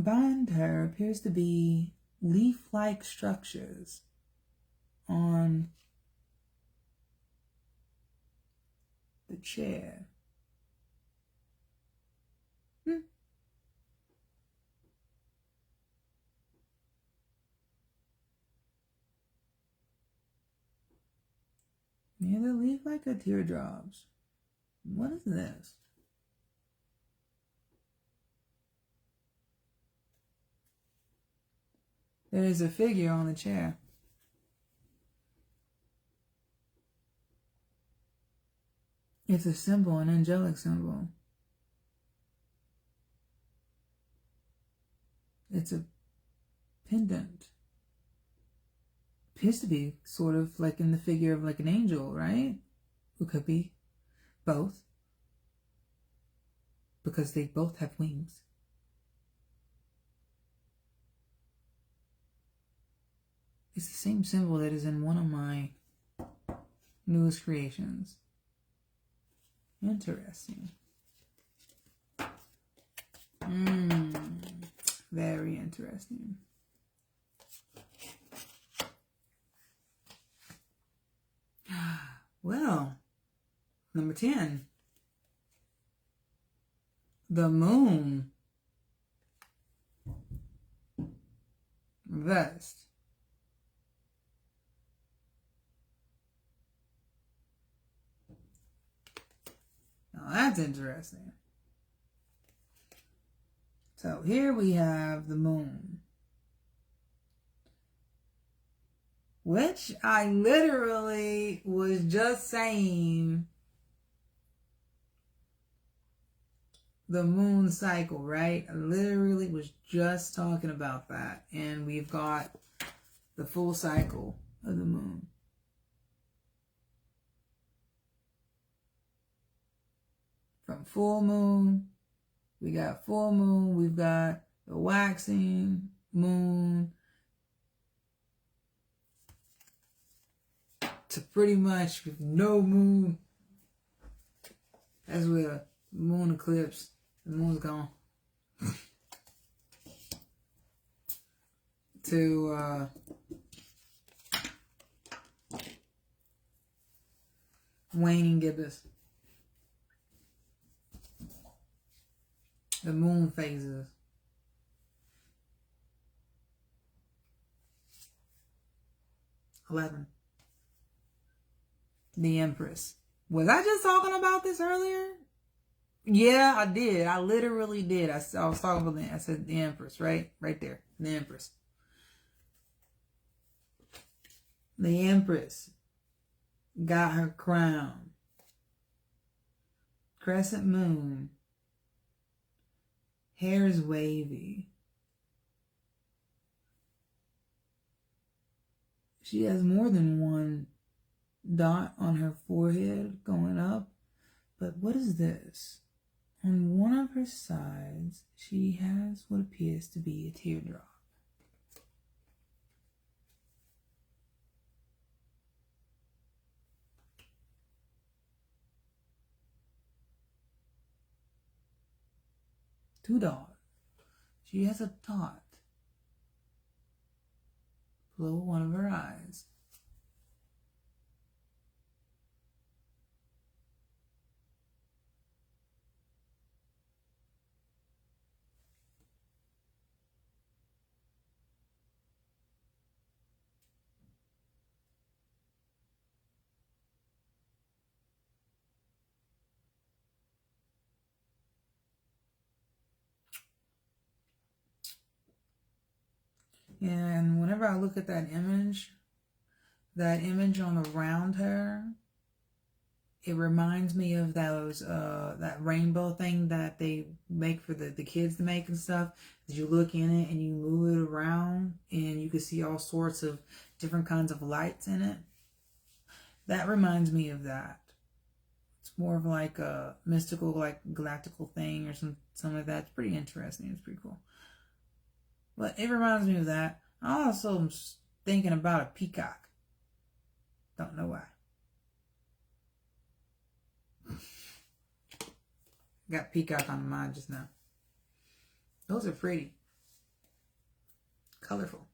Behind her appears to be leaf-like structures on the chair. Yeah, they leaf like a teardrops. What is this? There is a figure on the chair. It's a symbol, an angelic symbol. It's a pendant. Appears to be sort of like in the figure of like an angel, right? Who could be both, because they both have wings. It's the same symbol that is in one of my newest creations. Interesting. Very interesting. Well, number 10. The moon. Vest. Now that's interesting. So here we have the moon, which I literally was just saying the moon cycle, right? I literally was just talking about that. And we've got the full cycle of the moon. From full moon, we got full moon, we've got the waxing moon, to pretty much no moon. That's where moon eclipse, the moon's gone. To waning gibbous. The moon phases. (11) The Empress. Was I just talking about this earlier? Yeah, I did. I literally did. I was talking about I said the Empress, right? Right there. The Empress. The Empress got her crown. Crescent moon. Hair is wavy. She has more than one dot on her forehead going up. But what is this? On one of her sides, she has what appears to be a teardrop. Two dots. She has a dot below one of her eyes. And whenever I look at that image on around her, it reminds me of those that rainbow thing that they make for the kids to make and stuff. As you look in it and you move it around and you can see all sorts of different kinds of lights in it. That reminds me of that. It's more of like a mystical, like galactical thing or something like that. It's pretty interesting. It's pretty cool. But it reminds me of that. I also am thinking about a peacock. Don't know why. Got peacock on my mind just now. Those are pretty. Colorful.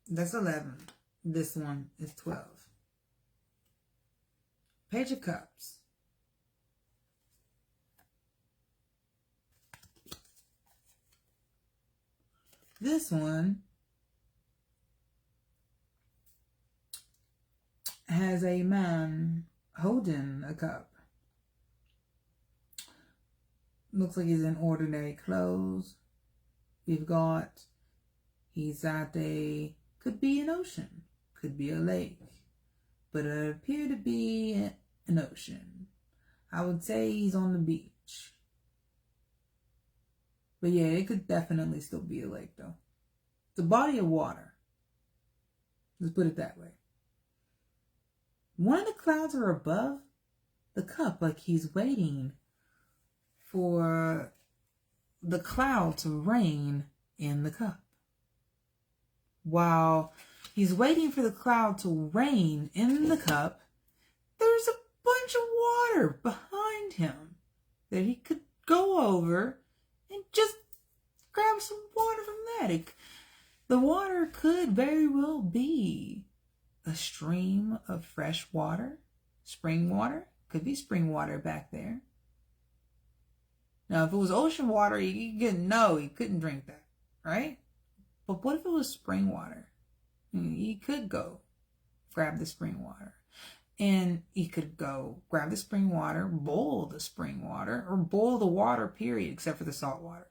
That's 11. This one is 12. Page of Cups. This one has a man holding a cup. Looks like he's in ordinary clothes. We've got, he's at could be an ocean, could be a lake, but it appeared to be an ocean. I would say he's on the beach. But yeah, it could definitely still be a lake though. It's a body of water. Let's put it that way. One of the clouds are above the cup, like he's waiting for the cloud to rain in the cup. While He's waiting for the cloud to rain in the cup. There's a bunch of water behind him that he could go over and just grab some water from that. The water could very well be a stream of fresh water, spring water. Could be spring water back there. Now, if it was ocean water, he couldn't drink that, right? But what if it was spring water? He could go grab the spring water. And he could go grab the spring water, boil the spring water, or boil the water, period, except for the salt water.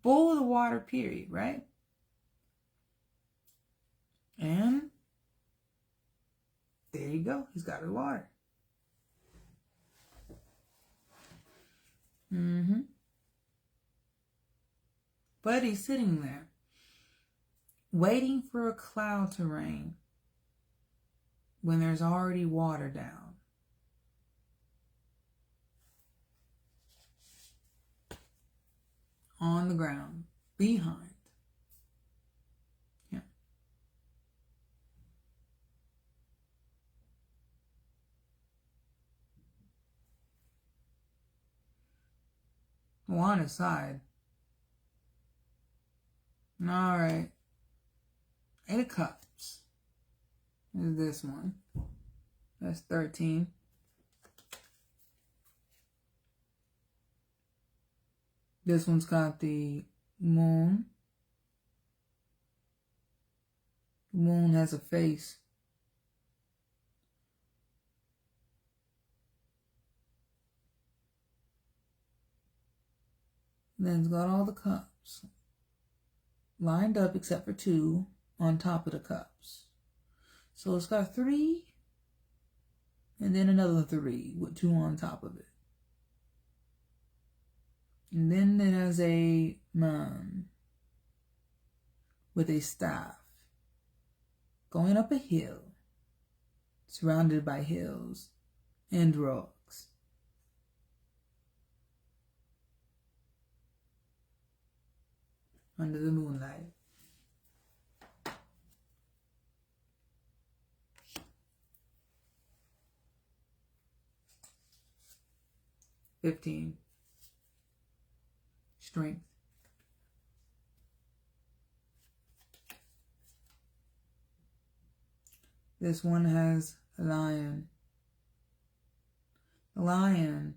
Boil the water, period, right? And there you go. He's got his water. But he's sitting there, waiting for a cloud to rain when there's already water down. On the ground, behind. Yeah. Well, on his side. All right. 8 of Cups. Is this one. That's 13. This one's got the moon. The moon has a face. Then it's got all the cups lined up except for 2 on top of the cups. So it's got 3 and then another 3 with 2 on top of it. And then it has a man with a staff going up a hill, surrounded by hills and rocks. Under the moonlight. $15. Strength. This one has a lion. The lion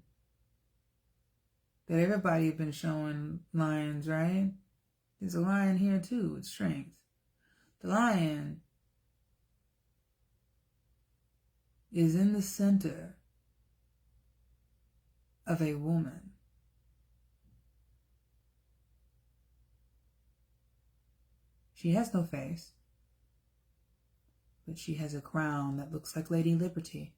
that everybody has been showing lions, right? There's a lion here too with strength. The lion is in the center of a woman. She has no face, but she has a crown that looks like Lady Liberty.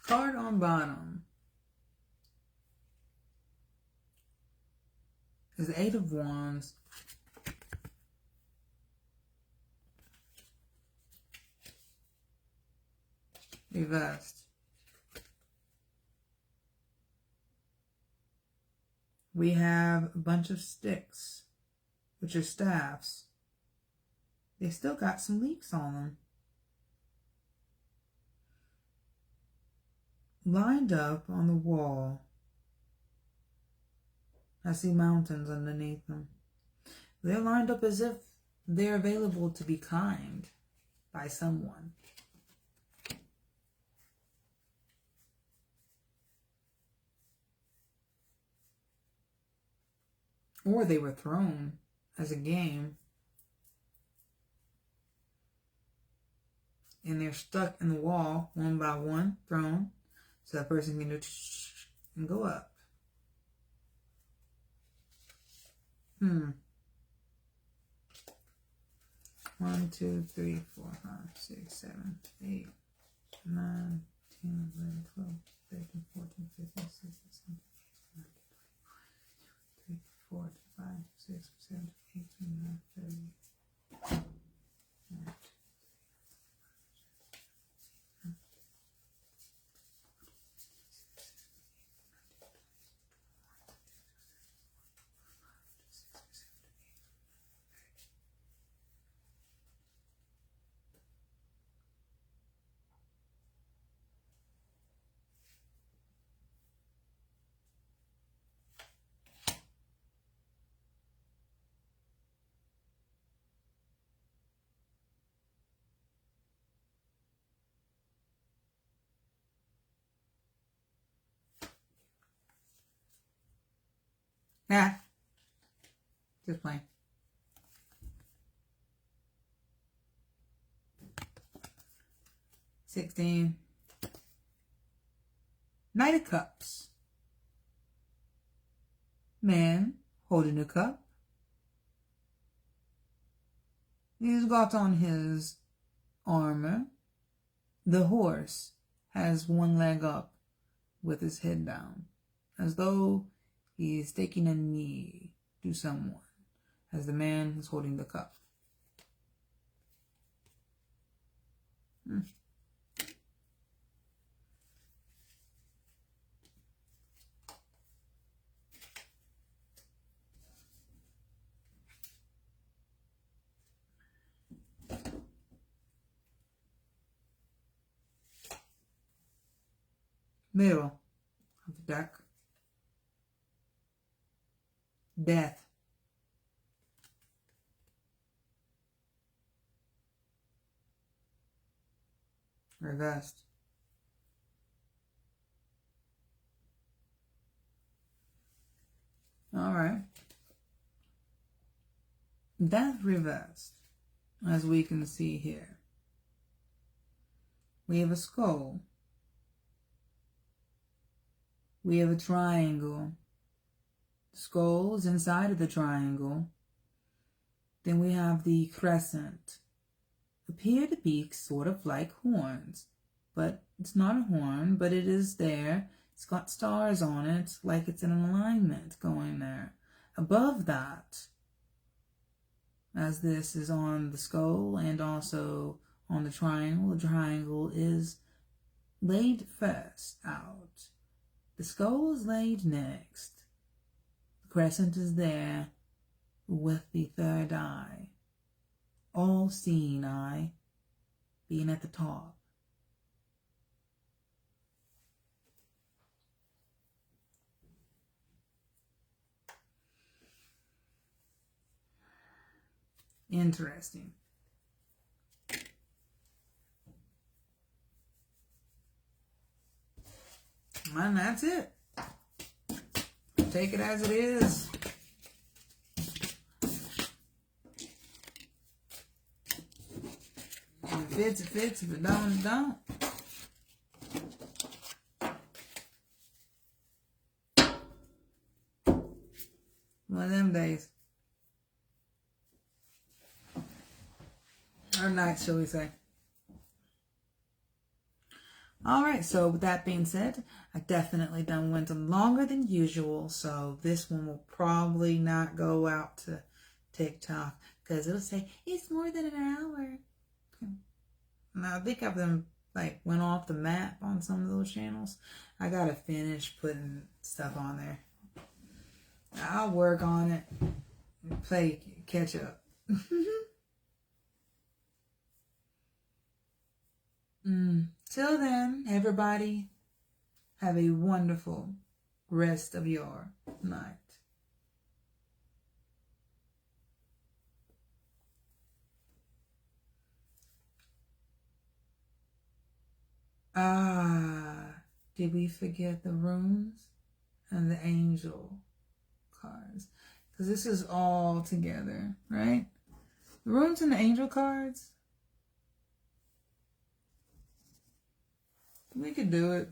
Card on bottom is the 8 of Wands. Reversed. We have a bunch of sticks, which are staffs. They still got some leaves on them. Lined up on the wall. I see mountains underneath them. They're lined up as if they're available to be climbed by someone. Or they were thrown as a game. And they're stuck in the wall, one by one, thrown. So that person can do and go up. 1, 2, 3, 4, 5, 6, 7, 8, 9, 10, 11, 12, 13, 14, 15, 16, 17, 18, 19, 20, 3, 4, 5, 6, 7, 8, 9, 30. Nah. Just playing. $16. Knight of Cups. Man holding a cup. He's got on his armor. The horse has one leg up with his head down, as though he is taking a knee to someone, as the man is holding the cup. Middle of the deck. Death. Reversed. All right. Death reversed, as we can see here. We have a skull. We have a triangle. The skull is inside of the triangle. Then we have the crescent. Appear to be sort of like horns, but it's not a horn, but it is there. It's got stars on it, like it's in an alignment going there. Above that, as this is on the skull and also on the triangle is laid first out. The skull is laid next. The crescent is there with the third eye. All-seeing eye being at the top. Interesting. And that's it. Take it as it is. If it fits, it fits. If it don't, it don't. One of them days. Or nights, shall we say. Alright, so with that being said, I definitely done went on longer than usual, so this one will probably not go out to TikTok, because it'll say, it's more than an hour. Now, I think I've been, went off the map on some of those channels. I gotta finish putting stuff on there. I'll work on it and catch up. Till then, everybody, have a wonderful rest of your night. Did we forget the runes and the angel cards? Because this is all together, right? The runes and the angel cards. We could do it.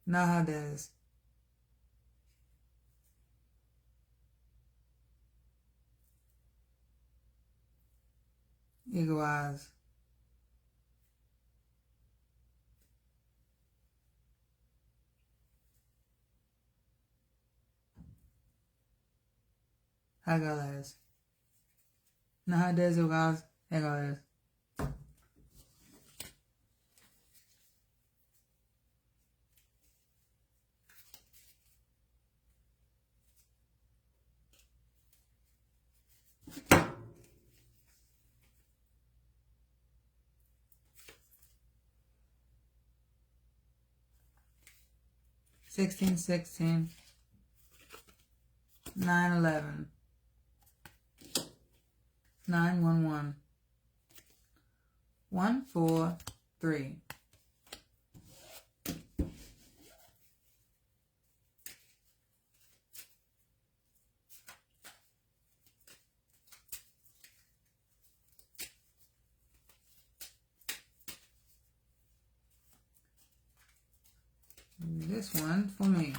Nowadays. Eagle eyes. Agales. Nowadays, guys, agales. $16.16. $9.11. 911. 143. This one for me.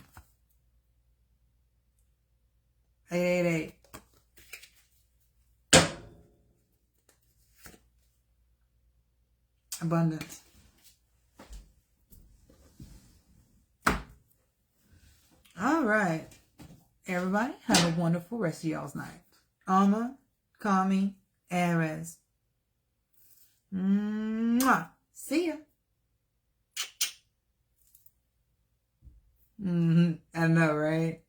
888. Abundance. All right. Everybody, have a wonderful rest of y'all's night. Alma, Kami, Ares. Mwah. See ya. I know, right?